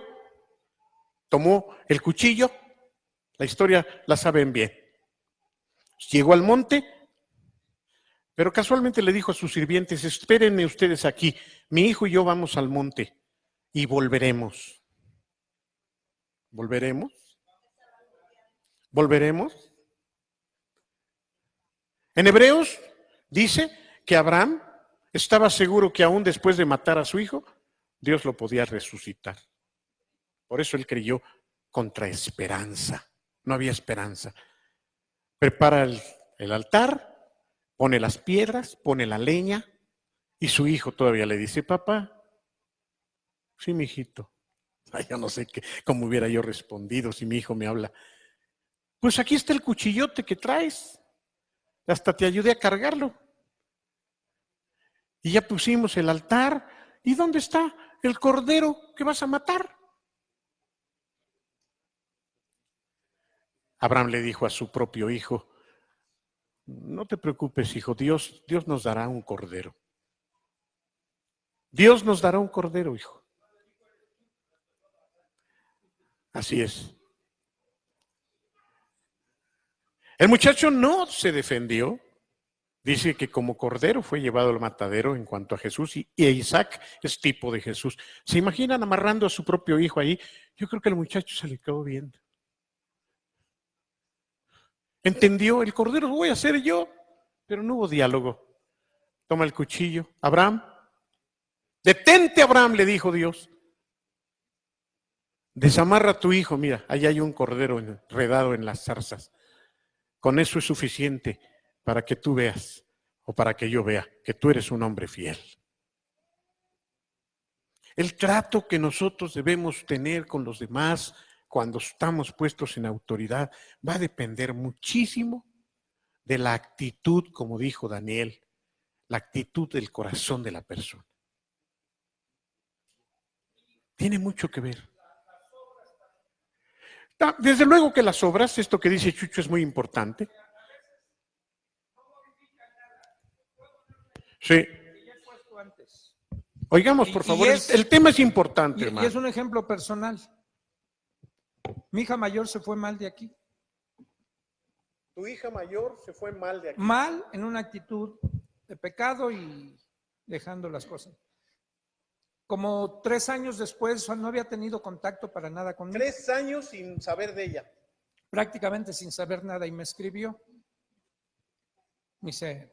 tomó el cuchillo, la historia la saben bien. Llegó al monte, pero casualmente le dijo a sus sirvientes, espérenme ustedes aquí, mi hijo y yo vamos al monte y volveremos. ¿Volveremos? ¿Volveremos? En Hebreos dice que Abraham estaba seguro que aún después de matar a su hijo, Dios lo podía resucitar. Por eso él creyó contra esperanza. No había esperanza. Prepara el altar, pone las piedras, pone la leña y su hijo todavía le dice, papá, sí, mi hijito. Ay, yo no sé cómo hubiera yo respondido si mi hijo me habla. Pues aquí está el cuchillote que traes. Hasta te ayudé a cargarlo. Y ya pusimos el altar. ¿Y dónde está el cordero que vas a matar? Abraham le dijo a su propio hijo, no te preocupes, hijo, Dios nos dará un cordero. Dios nos dará un cordero, hijo. Así es. El muchacho no se defendió. Dice que como cordero fue llevado al matadero en cuanto a Jesús y Isaac es tipo de Jesús. ¿Se imaginan amarrando a su propio hijo ahí? Yo creo que el muchacho se le quedó viendo. Entendió, el cordero lo voy a hacer yo, pero no hubo diálogo. Toma el cuchillo. Abraham, detente, Abraham, le dijo Dios. Desamarra a tu hijo, mira, ahí hay un cordero enredado en las zarzas. Con eso es suficiente para que tú veas, o para que yo vea, que tú eres un hombre fiel. El trato que nosotros debemos tener con los demás cuando estamos puestos en autoridad va a depender muchísimo de la actitud, como dijo Daniel, la actitud del corazón de la persona. Tiene mucho que ver. Desde luego que las obras, esto que dice Chucho es muy importante. Sí. Oigamos, por favor, el tema es importante, hermano. Y es un ejemplo personal. Mi hija mayor se fue mal de aquí. Tu hija mayor se fue mal de aquí. Mal en una actitud de pecado y dejando las cosas. Como 3 años después, no había tenido contacto para nada conmigo. 3 años sin saber de ella. Prácticamente sin saber nada, y me escribió. Dice,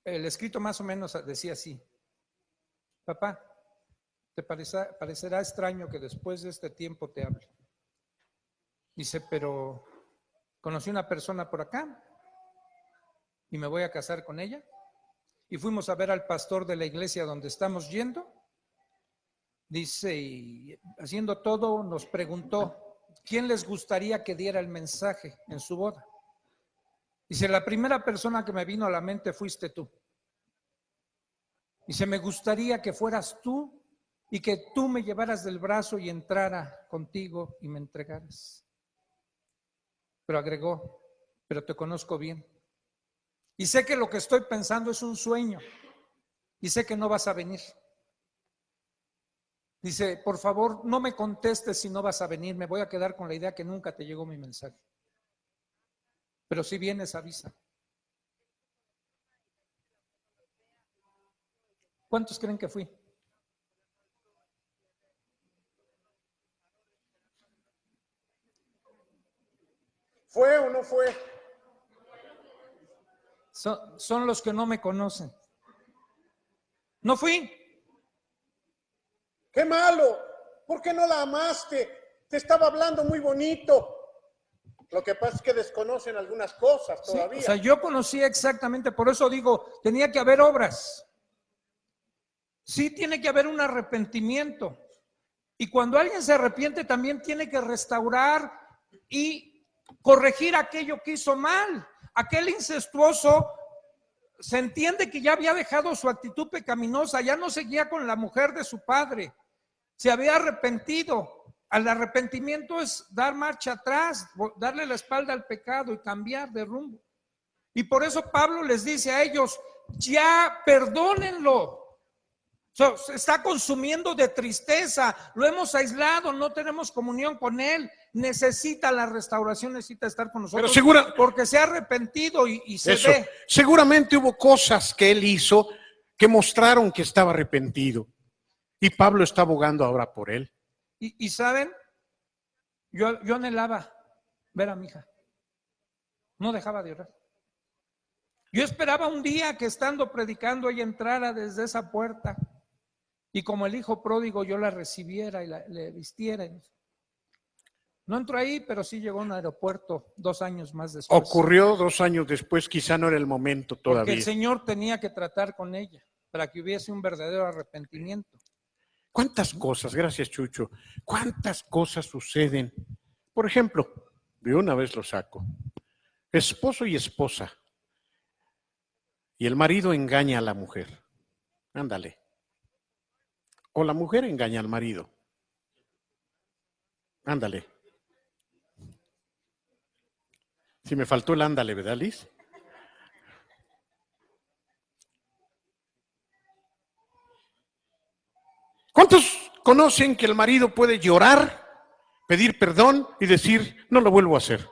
el escrito más o menos decía así: papá, te parecerá extraño que después de este tiempo te hable. Dice, pero conocí una persona por acá y me voy a casar con ella. Y fuimos a ver al pastor de la iglesia donde estamos yendo. Dice, y haciendo todo, nos preguntó, ¿quién les gustaría que diera el mensaje en su boda? Dice, la primera persona que me vino a la mente fuiste tú. Dice, me gustaría que fueras tú y que tú me llevaras del brazo y entrara contigo y me entregaras. Pero agregó, pero te conozco bien. Y sé que lo que estoy pensando es un sueño. Y sé que no vas a venir. Dice, por favor, no me contestes si no vas a venir. Me voy a quedar con la idea que nunca te llegó mi mensaje. Pero si vienes, avisa. ¿Cuántos creen que fui? ¿Fue o no fue? Son los que no me conocen. No fui. ¡Qué malo! ¿Por qué no la amaste? Te estaba hablando muy bonito. Lo que pasa es que desconocen algunas cosas todavía. Sí, o sea, yo conocía exactamente, por eso digo, tenía que haber obras. Sí tiene que haber un arrepentimiento. Y cuando alguien se arrepiente también tiene que restaurar y corregir aquello que hizo mal. Aquel incestuoso se entiende que ya había dejado su actitud pecaminosa, ya no seguía con la mujer de su padre, se había arrepentido. Al arrepentimiento es dar marcha atrás, darle la espalda al pecado y cambiar de rumbo. Y por eso Pablo les dice a ellos, ya perdónenlo. Se está consumiendo de tristeza, lo hemos aislado, no tenemos comunión con él, necesita la restauración, necesita estar con nosotros. Pero porque se ha arrepentido y se eso, ve. seguramente hubo cosas que él hizo que mostraron que estaba arrepentido. Y Pablo está abogando ahora por él. Y saben, yo anhelaba ver a mi hija. No dejaba de orar. Yo esperaba un día que estando predicando ella entrara desde esa puerta y como el hijo pródigo yo la recibiera y le vistiera. No entró ahí, pero sí llegó a un aeropuerto 2 años más después. Ocurrió 2 años después, quizá no era el momento todavía. Porque el Señor tenía que tratar con ella para que hubiese un verdadero arrepentimiento. ¿Cuántas cosas, gracias Chucho, cuántas cosas suceden? Por ejemplo, de una vez lo saco, esposo y esposa, y el marido engaña a la mujer, ándale, o la mujer engaña al marido, ándale. Si me faltó el ándale, ¿verdad, Liz? ¿Cuántos conocen que el marido puede llorar, pedir perdón y decir, no lo vuelvo a hacer?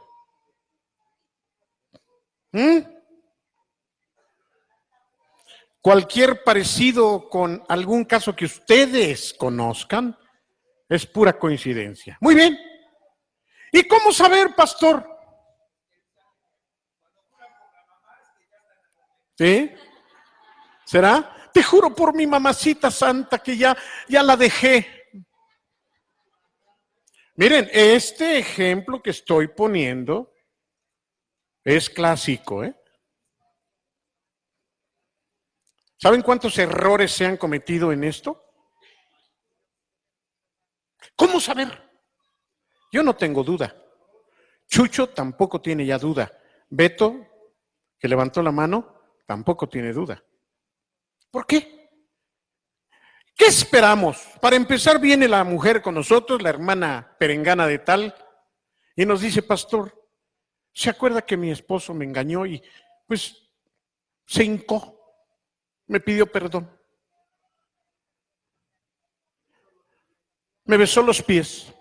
Cualquier parecido con algún caso que ustedes conozcan es pura coincidencia. Muy bien. ¿Y cómo saber, pastor? ¿Sí? ¿Será? Te juro por mi mamacita santa que ya la dejé. Miren, este ejemplo que estoy poniendo es clásico, ¿eh? ¿Saben cuántos errores se han cometido en esto? ¿Cómo saber? Yo no tengo duda. Chucho tampoco tiene ya duda. Beto, que levantó la mano, tampoco tiene duda. ¿Por qué? ¿Qué esperamos? Para empezar viene la mujer con nosotros, la hermana perengana de tal, y nos dice, pastor, ¿se acuerda que mi esposo me engañó y pues se hincó? Me pidió perdón. Me besó los pies.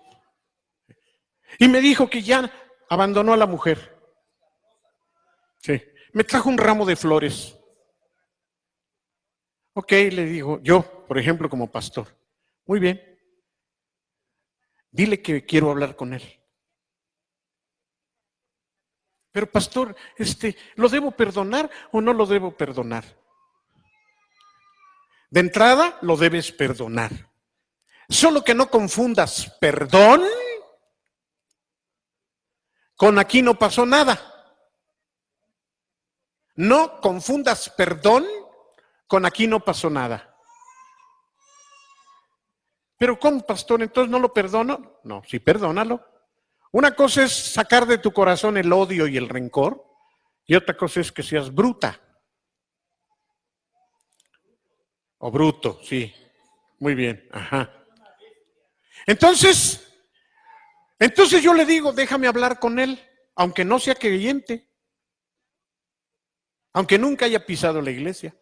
Y me dijo que ya abandonó a la mujer. Sí. Me trajo un ramo de flores. Ok, le digo, yo, por ejemplo, como pastor, muy bien, dile que quiero hablar con él. Pero pastor, ¿lo debo perdonar o no lo debo perdonar? De entrada, lo debes perdonar. Solo que no confundas perdón con aquí no pasó nada. No confundas perdón con aquí no pasó nada. Pero ¿cómo, pastor? ¿Entonces no lo perdono? No, sí, perdónalo. Una cosa es sacar de tu corazón el odio y el rencor, y otra cosa es que seas bruta. O bruto, sí. Muy bien, ajá. Entonces yo le digo, déjame hablar con él, aunque no sea creyente, aunque nunca haya pisado la iglesia.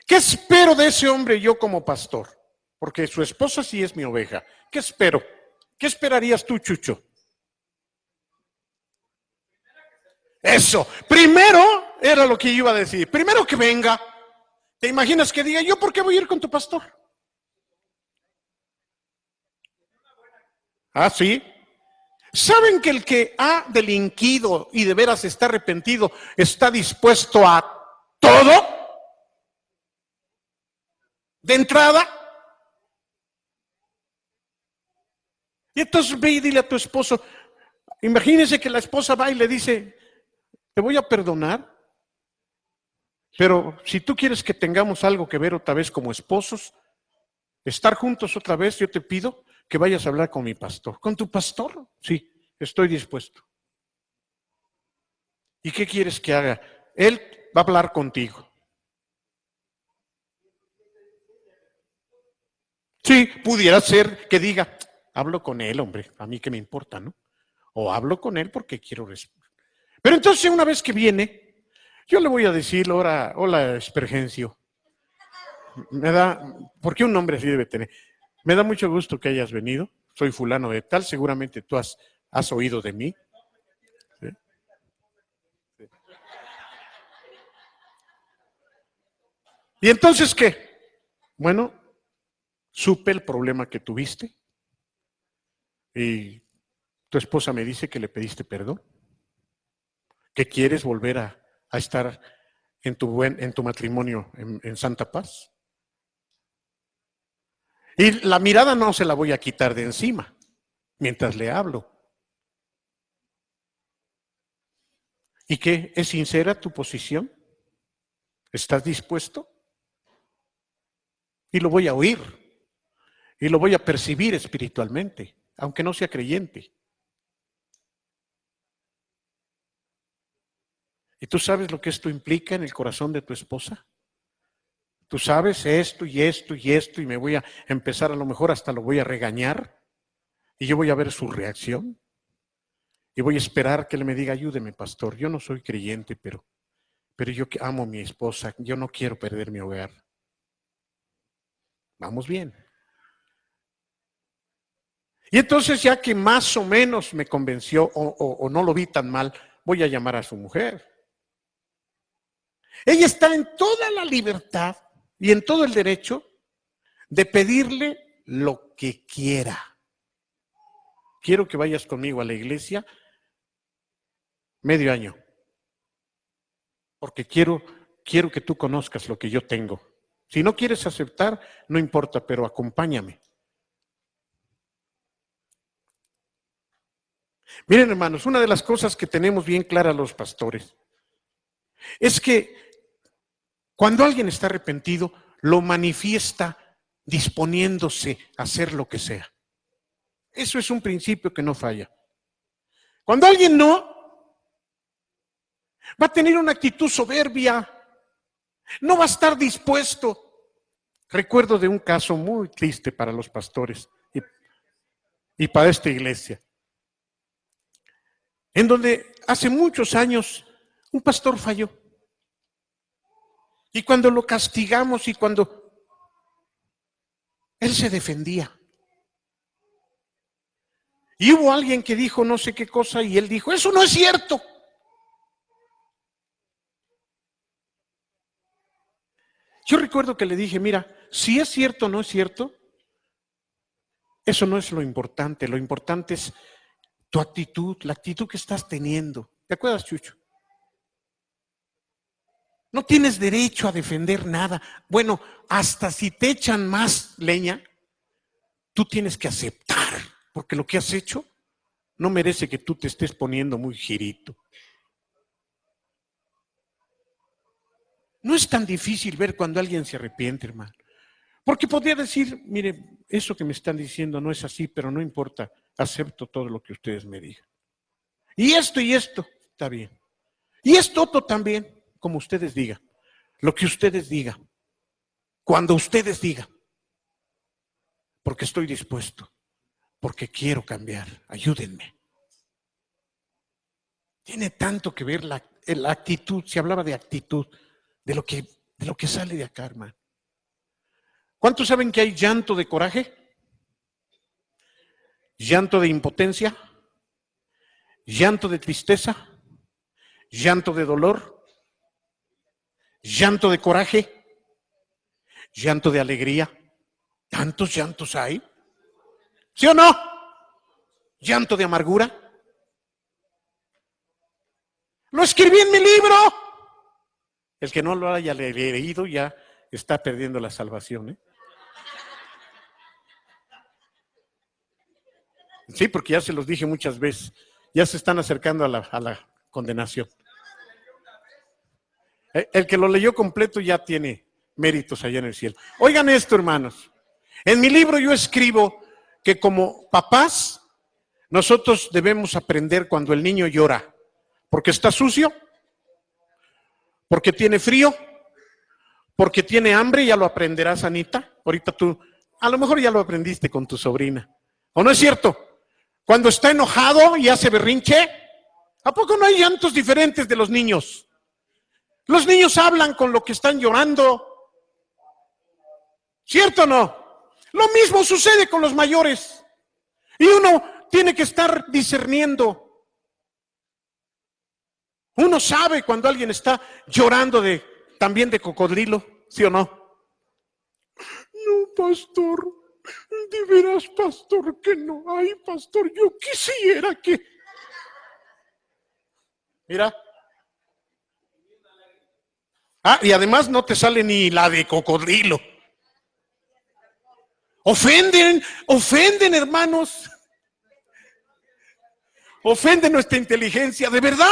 ¿Qué espero de ese hombre yo como pastor? Porque su esposa sí es mi oveja. ¿Qué espero? ¿Qué esperarías tú, Chucho? Eso. Primero, era lo que yo iba a decir. Primero que venga. ¿Te imaginas que diga, yo por qué voy a ir con tu pastor? Ah, sí. ¿Saben que el que ha delinquido y de veras está arrepentido está dispuesto a todo? De entrada. Y entonces ve y dile a tu esposo, imagínese que la esposa va y le dice, te voy a perdonar, pero si tú quieres que tengamos algo que ver otra vez como esposos, estar juntos otra vez, yo te pido que vayas a hablar con mi pastor. ¿Con tu pastor? Sí, estoy dispuesto. ¿Y qué quieres que haga? Él va a hablar contigo. Sí, pudiera ser que diga, hablo con él, hombre, a mí qué me importa, ¿no? O hablo con él porque quiero respetar. Pero entonces una vez que viene, yo le voy a decir, hola, Espergencio. ¿Por qué un nombre así debe tener? Me da mucho gusto que hayas venido. Soy fulano de tal, seguramente tú has oído de mí. ¿Sí? Sí. ¿Y entonces qué? Bueno, supe el problema que tuviste y tu esposa me dice que le pediste perdón, que quieres volver a estar en tu matrimonio en santa paz. Y la mirada no se la voy a quitar de encima mientras le hablo. ¿Y qué? ¿Es sincera tu posición? ¿Estás dispuesto? Y lo voy a oír. Y lo voy a percibir espiritualmente, aunque no sea creyente. ¿Y tú sabes lo que esto implica en el corazón de tu esposa? Tú sabes esto y esto y esto y me voy a empezar, a lo mejor hasta lo voy a regañar y yo voy a ver su reacción y voy a esperar que él me diga, ayúdeme, pastor, yo no soy creyente, pero yo amo a mi esposa, yo no quiero perder mi hogar. Vamos bien. Y entonces ya que más o menos me convenció o no lo vi tan mal, voy a llamar a su mujer. Ella está en toda la libertad y en todo el derecho de pedirle lo que quiera. Quiero que vayas conmigo a la iglesia medio año, porque quiero que tú conozcas lo que yo tengo. Si no quieres aceptar, no importa, pero acompáñame. Miren, hermanos, una de las cosas que tenemos bien claras los pastores es que cuando alguien está arrepentido, lo manifiesta disponiéndose a hacer lo que sea. Eso es un principio que no falla. Cuando alguien no, va a tener una actitud soberbia, no va a estar dispuesto. Recuerdo de un caso muy triste para los pastores y para esta iglesia, en donde hace muchos años un pastor falló. Y cuando lo castigamos y cuando él se defendía. Y hubo alguien que dijo no sé qué cosa y él dijo, eso no es cierto. Yo recuerdo que le dije, mira, si es cierto o no es cierto, eso no es lo importante es tu actitud, la actitud que estás teniendo. ¿Te acuerdas, Chucho? No tienes derecho a defender nada. Bueno, hasta si te echan más leña, tú tienes que aceptar, porque lo que has hecho no merece que tú te estés poniendo muy girito. No es tan difícil ver cuando alguien se arrepiente, hermano. Porque podría decir, mire, eso que me están diciendo no es así, pero no importa, acepto todo lo que ustedes me digan. Y esto, está bien. Y esto otro también, como ustedes digan. Lo que ustedes digan. Cuando ustedes digan. Porque estoy dispuesto. Porque quiero cambiar. Ayúdenme. Tiene tanto que ver la actitud, se hablaba de actitud, de lo que sale de acá, hermano. ¿Cuántos saben que hay llanto de coraje? Llanto de impotencia, llanto de tristeza, llanto de dolor, llanto de coraje, llanto de alegría. ¿Tantos llantos hay? ¿Sí o no? Llanto de amargura. Lo escribí en mi libro. El que no lo haya leído ya está perdiendo la salvación, ¿eh? Sí, porque ya se los dije muchas veces. Ya se están acercando a la condenación. El que lo leyó completo ya tiene méritos allá en el cielo. Oigan esto, hermanos. En mi libro yo escribo que como papás, nosotros debemos aprender cuando el niño llora. Porque está sucio, porque tiene frío, porque tiene hambre, ya lo aprenderás, Anita. Ahorita tú, a lo mejor ya lo aprendiste con tu sobrina. ¿O no es cierto? Cuando está enojado y hace berrinche, ¿a poco no hay llantos diferentes de los niños? Los niños hablan con lo que están llorando. ¿Cierto o no? Lo mismo sucede con los mayores. Y uno tiene que estar discerniendo. Uno sabe cuando alguien está llorando también de cocodrilo, ¿sí o no? No, pastor, de veras, pastor, que no hay, pastor, yo quisiera que... Mira. Ah, y además no te sale ni la de cocodrilo. Ofenden, hermanos. Ofenden nuestra inteligencia, ¿de verdad?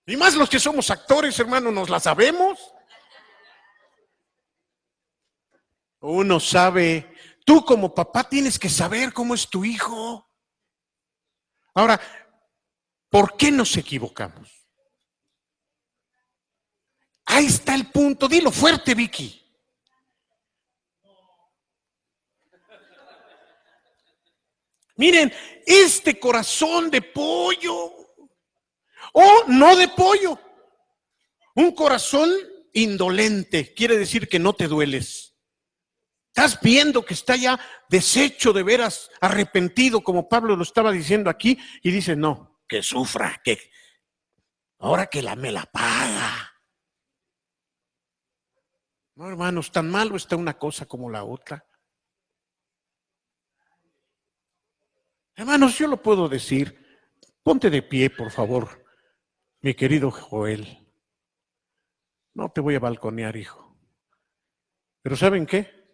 Y más los que somos actores, hermano, nos la sabemos. Uno sabe, tú como papá tienes que saber cómo es tu hijo. Ahora, ¿por qué nos equivocamos? Ahí está el punto, dilo fuerte, Vicky. Miren, este corazón de pollo, o no de pollo, un corazón indolente, quiere decir que no te dueles. Estás viendo que está ya deshecho de veras, arrepentido, como Pablo lo estaba diciendo aquí, y dice, no, que sufra, que ahora que me la paga. No, hermanos, tan malo está una cosa como la otra. Hermanos, yo lo puedo decir. Ponte de pie, por favor, mi querido Joel. No te voy a balconear, hijo. Pero ¿saben qué?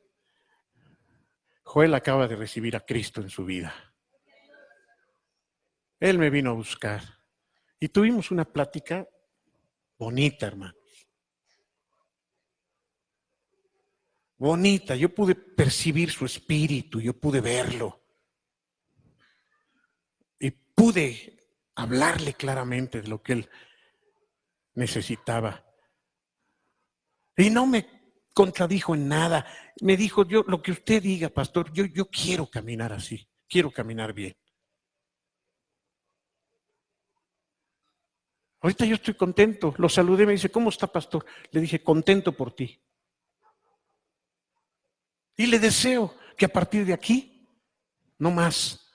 Joel acaba de recibir a Cristo en su vida. Él me vino a buscar. Y tuvimos una plática bonita, hermanos. Bonita. Yo pude percibir su espíritu, yo pude verlo. Y pude hablarle claramente de lo que él necesitaba. Y no me contradijo en nada. Me dijo, yo lo que usted diga, pastor, yo quiero caminar así, quiero caminar bien. Ahorita yo estoy contento. Lo saludé, me dice, ¿cómo está, pastor? Le dije, contento por ti. Y le deseo que a partir de aquí, no más,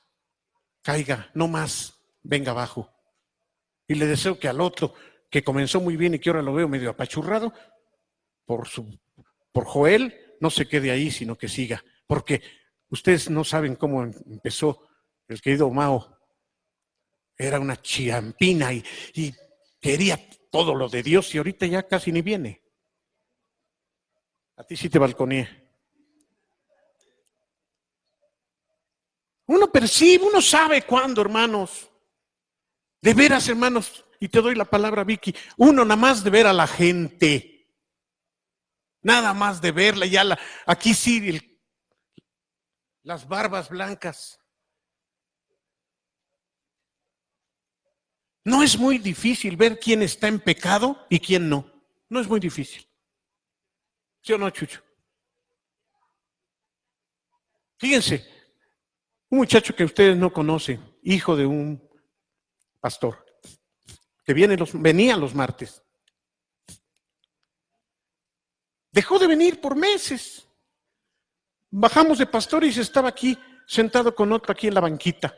caiga, no más, venga abajo. Y le deseo que al otro, que comenzó muy bien y que ahora lo veo medio apachurrado, por Joel, no se quede ahí, sino que siga. Porque ustedes no saben cómo empezó el querido Mao. Era una chiampina y quería todo lo de Dios y ahorita ya casi ni viene. A ti sí te balconeé. Uno percibe, uno sabe cuándo, hermanos. De veras, hermanos, y te doy la palabra, Vicky, uno nada más de ver a la gente, nada más de verla, aquí sí, las barbas blancas. No es muy difícil ver quién está en pecado y quién no. No es muy difícil. ¿Sí o no, Chucho? Fíjense, un muchacho que ustedes no conocen, hijo de un pastor, que venía los martes. Dejó de venir por meses. Bajamos de pastores y estaba aquí, sentado con otro aquí en la banquita.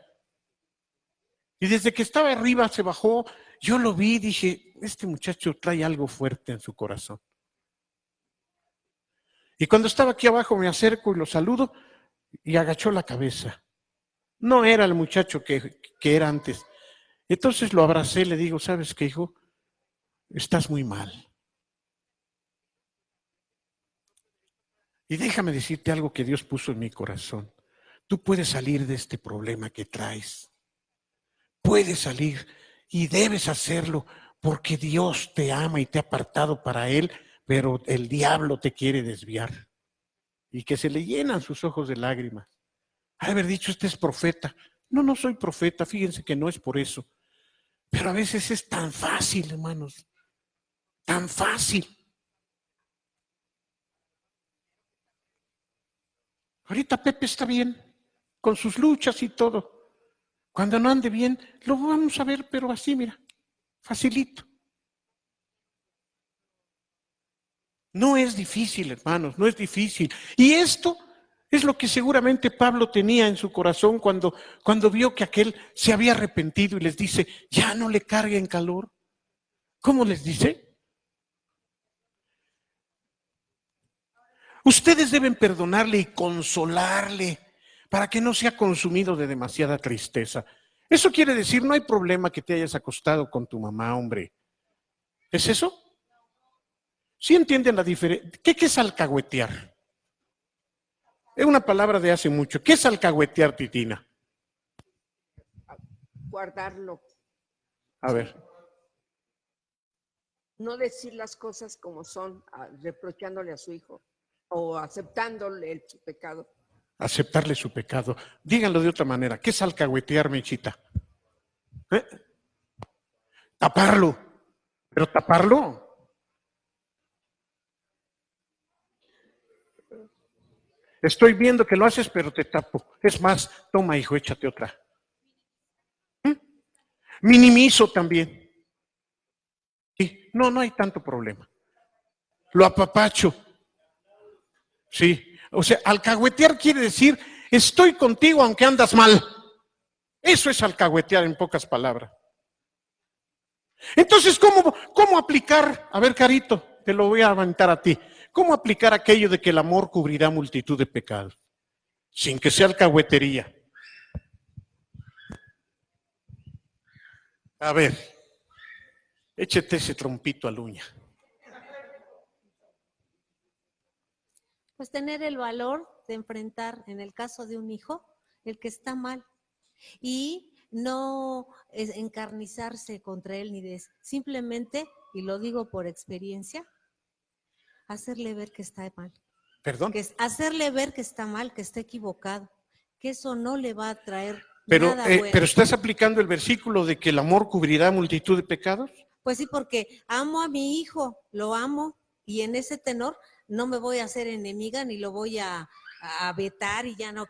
Y desde que estaba arriba se bajó, yo lo vi y dije, este muchacho trae algo fuerte en su corazón. Y cuando estaba aquí abajo me acerco y lo saludo y agachó la cabeza. No era el muchacho que era antes. Entonces lo abracé y le digo, ¿sabes qué, hijo? Estás muy mal. Y déjame decirte algo que Dios puso en mi corazón. Tú puedes salir de este problema que traes. Puedes salir y debes hacerlo porque Dios te ama y te ha apartado para Él, pero el diablo te quiere desviar. Y que se le llenan sus ojos de lágrimas. Haber dicho, este es profeta. No, no soy profeta, fíjense que no es por eso. Pero a veces es tan fácil, hermanos. Tan fácil. Ahorita Pepe está bien, con sus luchas y todo. Cuando no ande bien, lo vamos a ver, pero así, mira, facilito. No es difícil, hermanos, no es difícil. Y esto es lo que seguramente Pablo tenía en su corazón cuando vio que aquel se había arrepentido y les dice, ya no le carguen calor. ¿Cómo les dice? Ustedes deben perdonarle y consolarle para que no sea consumido de demasiada tristeza. Eso quiere decir, no hay problema que te hayas acostado con tu mamá, hombre. ¿Es eso? ¿Sí entienden la diferencia? ¿Qué es alcahuetear? Es una palabra de hace mucho. ¿Qué es alcahuetear, Titina? Guardarlo. A ver. No decir las cosas como son, reprochándole a su hijo o aceptándole su pecado. Aceptarle su pecado. Díganlo de otra manera. ¿Qué es alcahuetear, Mechita? Taparlo. Pero taparlo. Estoy viendo que lo haces, pero te tapo. Es más, toma, hijo, échate otra. Minimizo también. Sí, no hay tanto problema. Lo apapacho. Sí, o sea, alcahuetear quiere decir, estoy contigo aunque andas mal. Eso es alcahuetear en pocas palabras. Entonces, ¿cómo aplicar? A ver, Carito, te lo voy a aventar a ti. ¿Cómo aplicar aquello de que el amor cubrirá multitud de pecados? Sin que sea alcahuetería. A ver, échate ese trompito al uña. Pues tener el valor de enfrentar, en el caso de un hijo, el que está mal. Y no encarnizarse contra él ni simplemente, y lo digo por experiencia, hacerle ver que está mal. ¿Perdón? Hacerle ver que está mal, que está equivocado, que eso no le va a traer Pero, nada bueno. ¿Pero estás aplicando el versículo de que el amor cubrirá multitud de pecados? Pues sí, porque amo a mi hijo, lo amo, y en ese tenor no me voy a hacer enemiga ni lo voy a vetar y ya no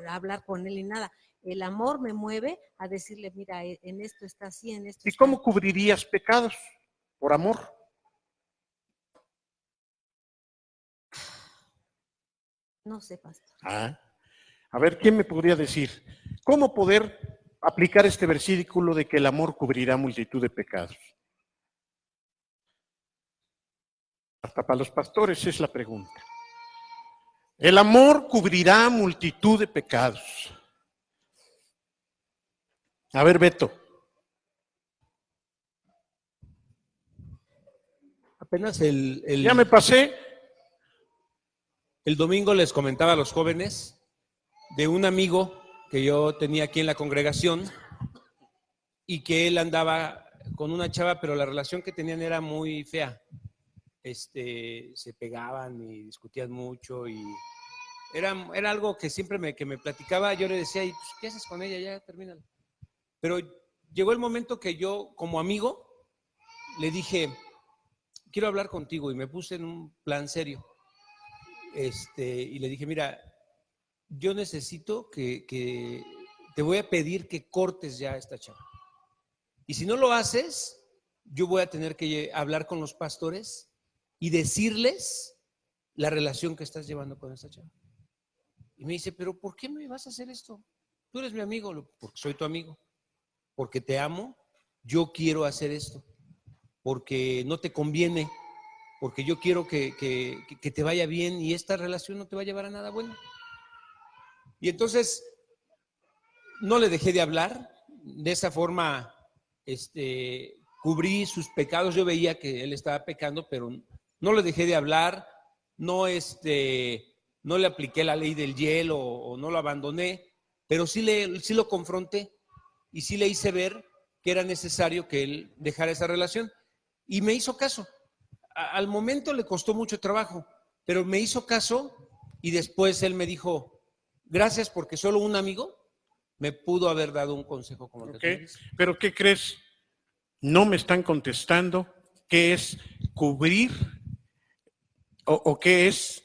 hablar con él ni nada. El amor me mueve a decirle, mira, en esto está así, en esto ¿Y está cómo cubrirías pecados? Por amor. No sé, pastor. A ver, ¿quién me podría decir? ¿Cómo poder aplicar este versículo de que el amor cubrirá multitud de pecados? Hasta para los pastores es la pregunta. El amor cubrirá multitud de pecados. A ver, Beto. Apenas Ya me pasé. el domingo les comentaba a los jóvenes de un amigo que yo tenía aquí en la congregación y que él andaba con una chava, pero la relación que tenían era muy fea. Se pegaban y discutían mucho y era algo que siempre me platicaba. Yo le decía, ¿y pues, qué haces con ella? Ya, termínalo. Pero llegó el momento que yo, como amigo, le dije, quiero hablar contigo, y me puse en un plan serio. Y le dije, mira, yo necesito que te voy a pedir que cortes ya a esta chava. Y si no lo haces, yo voy a tener que hablar con los pastores y decirles la relación que estás llevando con esta chava. Y me dice, pero ¿por qué me vas a hacer esto? Tú eres mi amigo, porque soy tu amigo, porque te amo, yo quiero hacer esto, porque no te conviene, porque yo quiero que te vaya bien y esta relación no te va a llevar a nada bueno. Y entonces no le dejé de hablar, de esa forma cubrí sus pecados. Yo veía que él estaba pecando, pero no le dejé de hablar, no le apliqué la ley del hielo o no lo abandoné, pero sí lo confronté y sí le hice ver que era necesario que él dejara esa relación. Y me hizo caso. Al momento le costó mucho trabajo, pero me hizo caso y después él me dijo, gracias, porque solo un amigo me pudo haber dado un consejo como el que tú dices. Pero ¿qué crees? No me están contestando qué es cubrir o qué es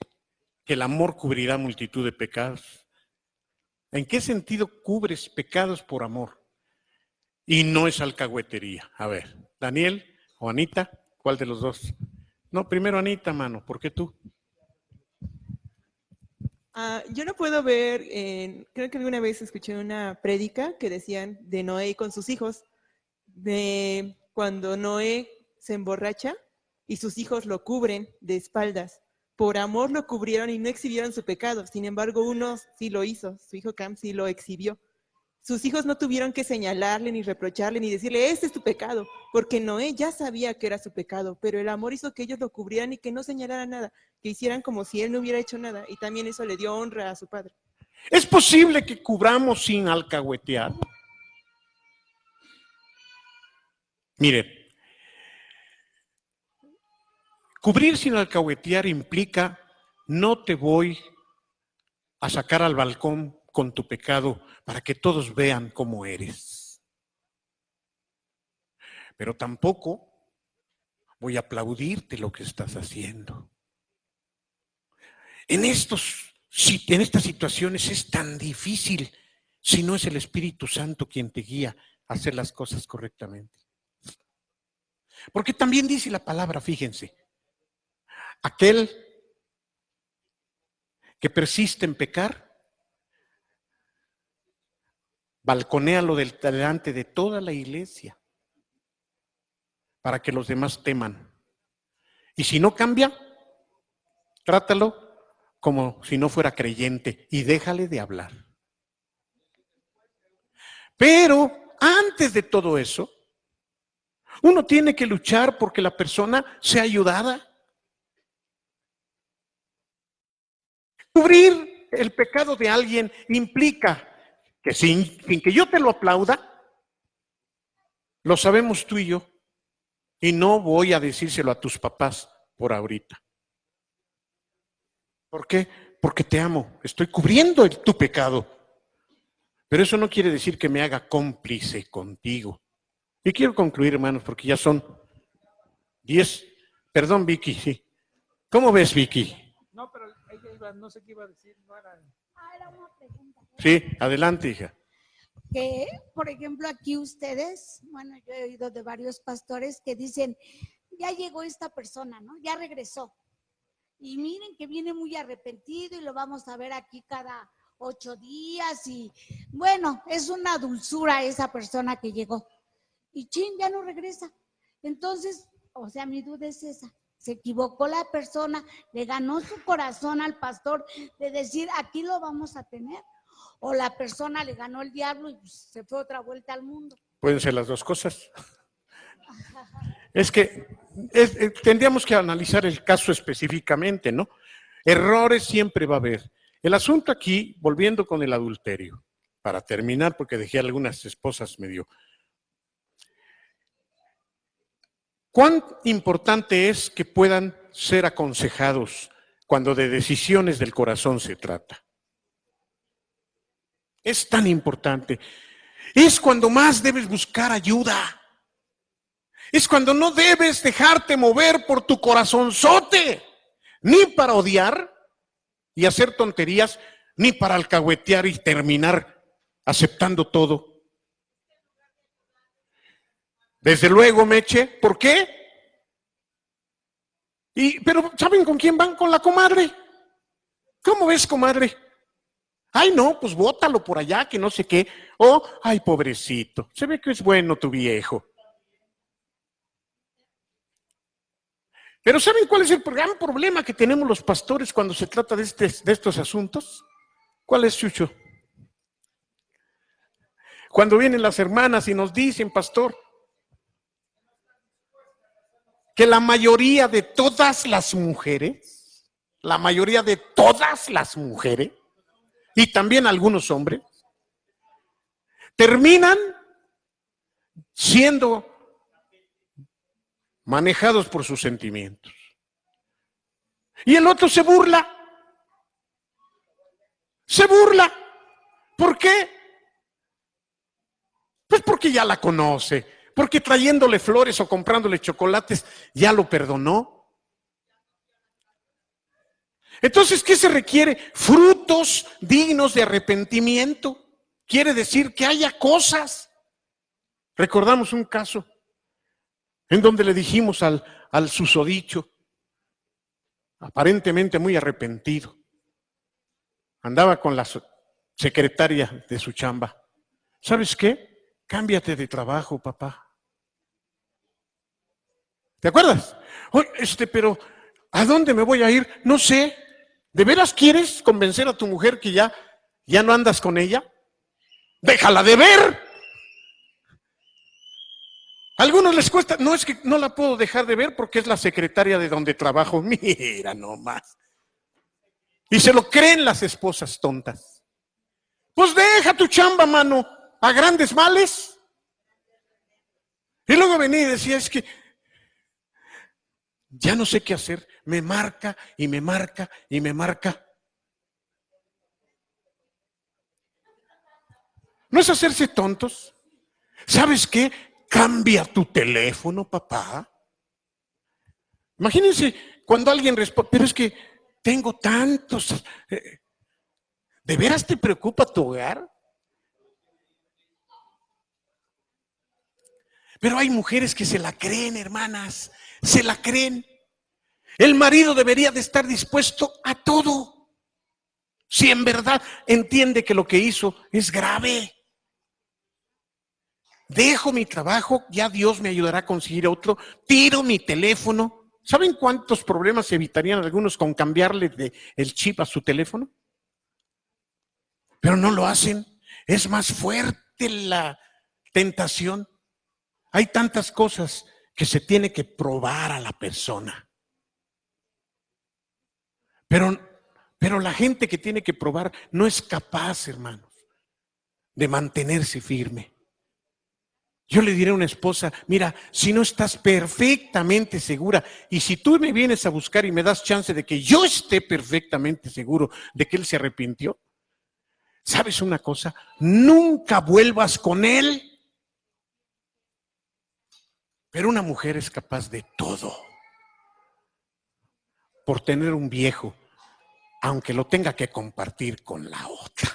que el amor cubrirá multitud de pecados. ¿En qué sentido cubres pecados por amor? Y no es alcahuetería. A ver, Daniel o Anita, ¿cuál de los dos? No, primero Anita, mano, ¿por qué tú? Yo no puedo ver, creo que alguna vez escuché una prédica que decían de Noé con sus hijos, de cuando Noé se emborracha y sus hijos lo cubren de espaldas. Por amor lo cubrieron y no exhibieron su pecado. Sin embargo, uno sí lo hizo, su hijo Cam sí lo exhibió. Sus hijos no tuvieron que señalarle, ni reprocharle, ni decirle, este es tu pecado, porque Noé ya sabía que era su pecado, pero el amor hizo que ellos lo cubrieran y que no señalaran nada, que hicieran como si él no hubiera hecho nada, y también eso le dio honra a su padre. ¿Es posible que cubramos sin alcahuetear? Miren, cubrir sin alcahuetear implica no te voy a sacar al balcón con tu pecado para que todos vean cómo eres. Pero tampoco voy a aplaudirte lo que estás haciendo. En estas situaciones es tan difícil si no es el Espíritu Santo quien te guía a hacer las cosas correctamente. Porque también dice la palabra, fíjense, aquel que persiste en pecar, balconéalo delante de toda la iglesia para que los demás teman. Y si no cambia, trátalo como si no fuera creyente y déjale de hablar. Pero antes de todo eso, uno tiene que luchar porque la persona sea ayudada. Cubrir el pecado de alguien implica que sin que yo te lo aplauda, lo sabemos tú y yo. Y no voy a decírselo a tus papás por ahorita. ¿Por qué? Porque te amo. Estoy cubriendo tu pecado. Pero eso no quiere decir que me haga cómplice contigo. Y quiero concluir, hermanos, porque ya son 10. Perdón, Vicky, sí. ¿Cómo ves, Vicky? No, pero ella iba, no sé qué iba a decir, no era. Era una pregunta. Sí, adelante, hija. Que, por ejemplo, aquí ustedes, bueno, yo he oído de varios pastores que dicen, ya llegó esta persona, ¿no? Ya regresó. Y miren que viene muy arrepentido y lo vamos a ver aquí cada 8 días y bueno, es una dulzura esa persona que llegó. Y chin, ya no regresa. Entonces, o sea, mi duda es esa. Se equivocó la persona, le ganó su corazón al pastor de decir, aquí lo vamos a tener. O la persona le ganó el diablo y pues, se fue otra vuelta al mundo. Pueden ser las dos cosas. Es que tendríamos que analizar el caso específicamente, ¿no? Errores siempre va a haber. El asunto aquí, volviendo con el adulterio, para terminar, porque dejé algunas esposas medio. ¿Cuán importante es que puedan ser aconsejados cuando de decisiones del corazón se trata? Es tan importante. Es cuando más debes buscar ayuda. Es cuando no debes dejarte mover por tu corazonzote, ni para odiar y hacer tonterías, ni para alcahuetear y terminar aceptando todo. Desde luego, Meche, ¿por qué? Pero ¿saben con quién van? Con la comadre. ¿Cómo ves, comadre? Ay, no, pues bótalo por allá, que no sé qué. Oh, ay, pobrecito, se ve que es bueno tu viejo. Pero ¿saben cuál es el gran problema que tenemos los pastores cuando se trata de estos asuntos? ¿Cuál es, Chucho? Cuando vienen las hermanas y nos dicen, pastor, que la mayoría de todas las mujeres, y también algunos hombres, terminan siendo manejados por sus sentimientos. Y el otro se burla. Se burla. ¿Por qué? Pues porque ya la conoce, porque trayéndole flores o comprándole chocolates ya lo perdonó. Entonces, ¿qué se requiere? Frutos dignos de arrepentimiento. Quiere decir que haya cosas. Recordamos un caso en donde le dijimos al susodicho, aparentemente muy arrepentido, andaba con la secretaria de su chamba. ¿Sabes qué? Cámbiate de trabajo, papá. ¿Te acuerdas? Oye, pero ¿a dónde me voy a ir? No sé. ¿De veras quieres convencer a tu mujer que ya no andas con ella? ¡Déjala de ver! A algunos les cuesta, no, es que no la puedo dejar de ver porque es la secretaria de donde trabajo. Mira nomás. Y se lo creen las esposas tontas. Pues deja tu chamba, mano, a grandes males. Y luego venía y decía, es que ya no sé qué hacer. Me marca y me marca y me marca. ¿No es hacerse tontos? ¿Sabes qué? Cambia tu teléfono, papá. Imagínense cuando alguien responde, pero es que tengo tantos. ¿De veras te preocupa tu hogar? Pero hay mujeres que se la creen, hermanas, se la creen. El marido debería de estar dispuesto a todo, si en verdad entiende que lo que hizo es grave. Dejo mi trabajo, ya Dios me ayudará a conseguir otro, tiro mi teléfono. ¿Saben cuántos problemas se evitarían algunos con cambiarle el chip a su teléfono? Pero no lo hacen. Es más fuerte la tentación. Hay tantas cosas que se tiene que probar a la persona. Pero la gente que tiene que probar no es capaz, hermanos, de mantenerse firme. Yo le diré a una esposa, mira, si no estás perfectamente segura y si tú me vienes a buscar y me das chance de que yo esté perfectamente seguro de que él se arrepintió, ¿sabes una cosa? Nunca vuelvas con él. Pero una mujer es capaz de todo por tener un viejo, aunque lo tenga que compartir con la otra.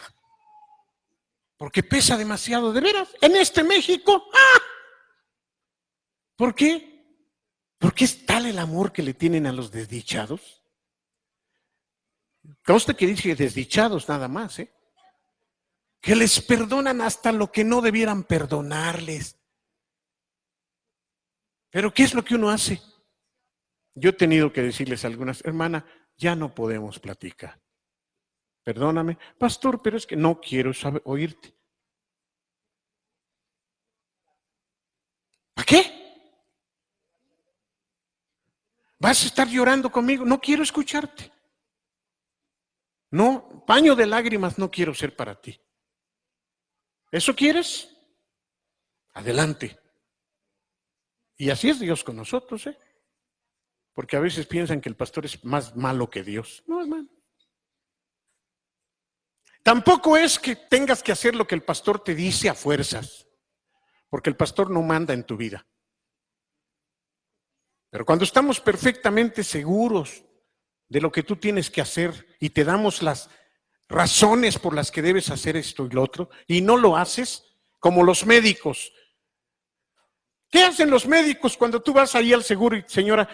Porque pesa demasiado, de veras, en este México. ¡Ah! ¿Por qué? Porque es tal el amor que le tienen a los desdichados. Conste que dije desdichados nada más, que les perdonan hasta lo que no debieran perdonarles. Pero ¿qué es lo que uno hace? Yo he tenido que decirles a algunas, hermana, ya no podemos platicar. Perdóname, pastor, pero es que no quiero oírte. ¿Para qué? ¿Vas a estar llorando conmigo? No quiero escucharte. No, paño de lágrimas no quiero ser para ti. ¿Eso quieres? Adelante. Y así es Dios con nosotros, ¿eh? Porque a veces piensan que el pastor es más malo que Dios. No, hermano. Tampoco es que tengas que hacer lo que el pastor te dice a fuerzas, porque el pastor no manda en tu vida. Pero cuando estamos perfectamente seguros de lo que tú tienes que hacer y te damos las razones por las que debes hacer esto y lo otro, y no lo haces, como los médicos. ¿Qué hacen los médicos cuando tú vas ahí al seguro y, señora,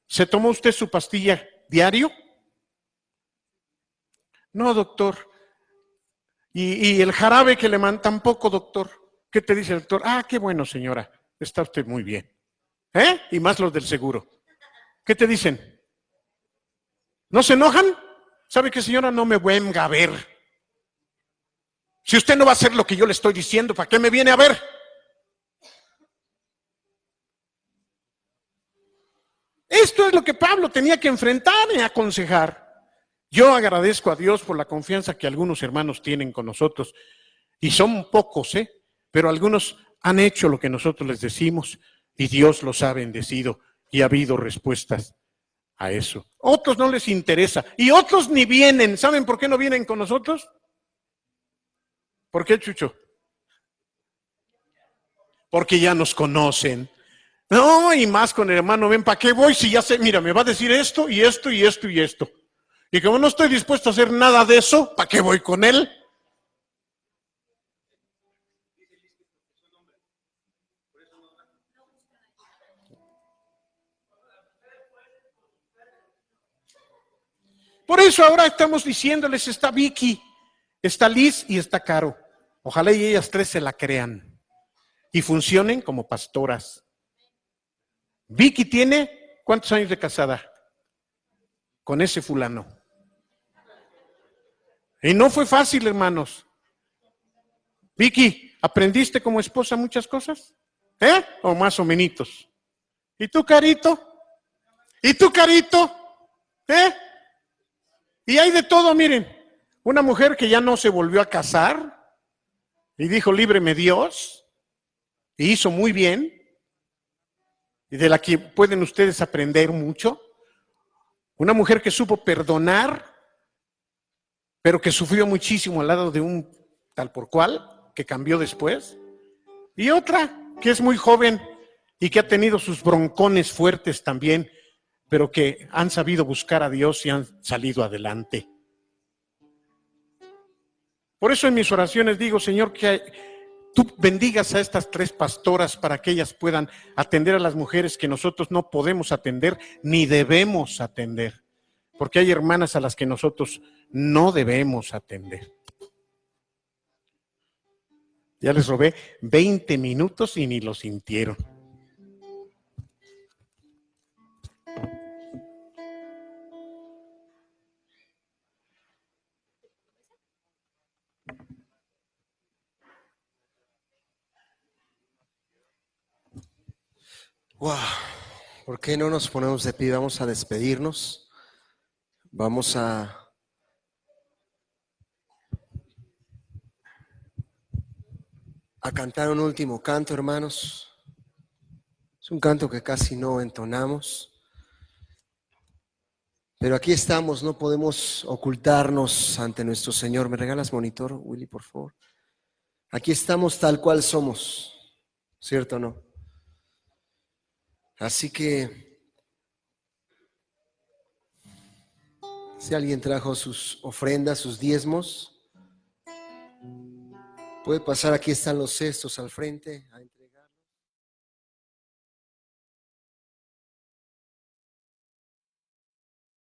¿se tomó usted su pastilla diario? No, doctor. Y el jarabe que le mandan, tampoco, doctor. ¿Qué te dice el doctor? Ah, qué bueno, señora, está usted muy bien. Y más los del seguro. ¿Qué te dicen? ¿No se enojan? ¿Sabe qué, señora? No me venga a ver. Si usted no va a hacer lo que yo le estoy diciendo, ¿para qué me viene a ver? Esto es lo que Pablo tenía que enfrentar y aconsejar. Yo agradezco a Dios por la confianza que algunos hermanos tienen con nosotros. Y son pocos, pero algunos han hecho lo que nosotros les decimos y Dios los ha bendecido y ha habido respuestas a eso. Otros no les interesa y otros ni vienen. ¿Saben por qué no vienen con nosotros? ¿Por qué, Chucho? Porque ya nos conocen. No, y más con el hermano, ven, ¿para qué voy? Si ya sé, mira, me va a decir esto y esto y esto y esto. Y como no estoy dispuesto a hacer nada de eso, ¿para qué voy con él? Por eso ahora estamos diciéndoles, está Vicky, está Liz y está Caro. Ojalá y ellas tres se la crean y funcionen como pastoras. Vicky tiene, ¿cuántos años de casada? Con ese fulano. Y no fue fácil, hermanos. Vicky, ¿aprendiste como esposa muchas cosas? ¿O más o menos? ¿Y tú, Carito? ¿Y tú, Carito? Y hay de todo, miren. Una mujer que ya no se volvió a casar y dijo, líbreme Dios, y hizo muy bien, y de la que pueden ustedes aprender mucho. Una mujer que supo perdonar, pero que sufrió muchísimo al lado de un tal por cual, que cambió después. Y otra que es muy joven y que ha tenido sus broncones fuertes también, pero que han sabido buscar a Dios y han salido adelante. Por eso en mis oraciones digo, Señor, que tú bendigas a estas tres pastoras para que ellas puedan atender a las mujeres que nosotros no podemos atender ni debemos atender. Porque hay hermanas a las que nosotros no debemos atender. Ya les robé 20 minutos y ni lo sintieron. Wow, ¿por qué no nos ponemos de pie? Vamos a despedirnos. Vamos a cantar un último canto, hermanos. Es un canto que casi no entonamos. Pero aquí estamos, no podemos ocultarnos ante nuestro Señor. ¿Me regalas monitor, Willy, por favor? Aquí estamos tal cual somos, ¿cierto o no? Así que, si alguien trajo sus ofrendas, sus diezmos, puede pasar, aquí están los cestos al frente.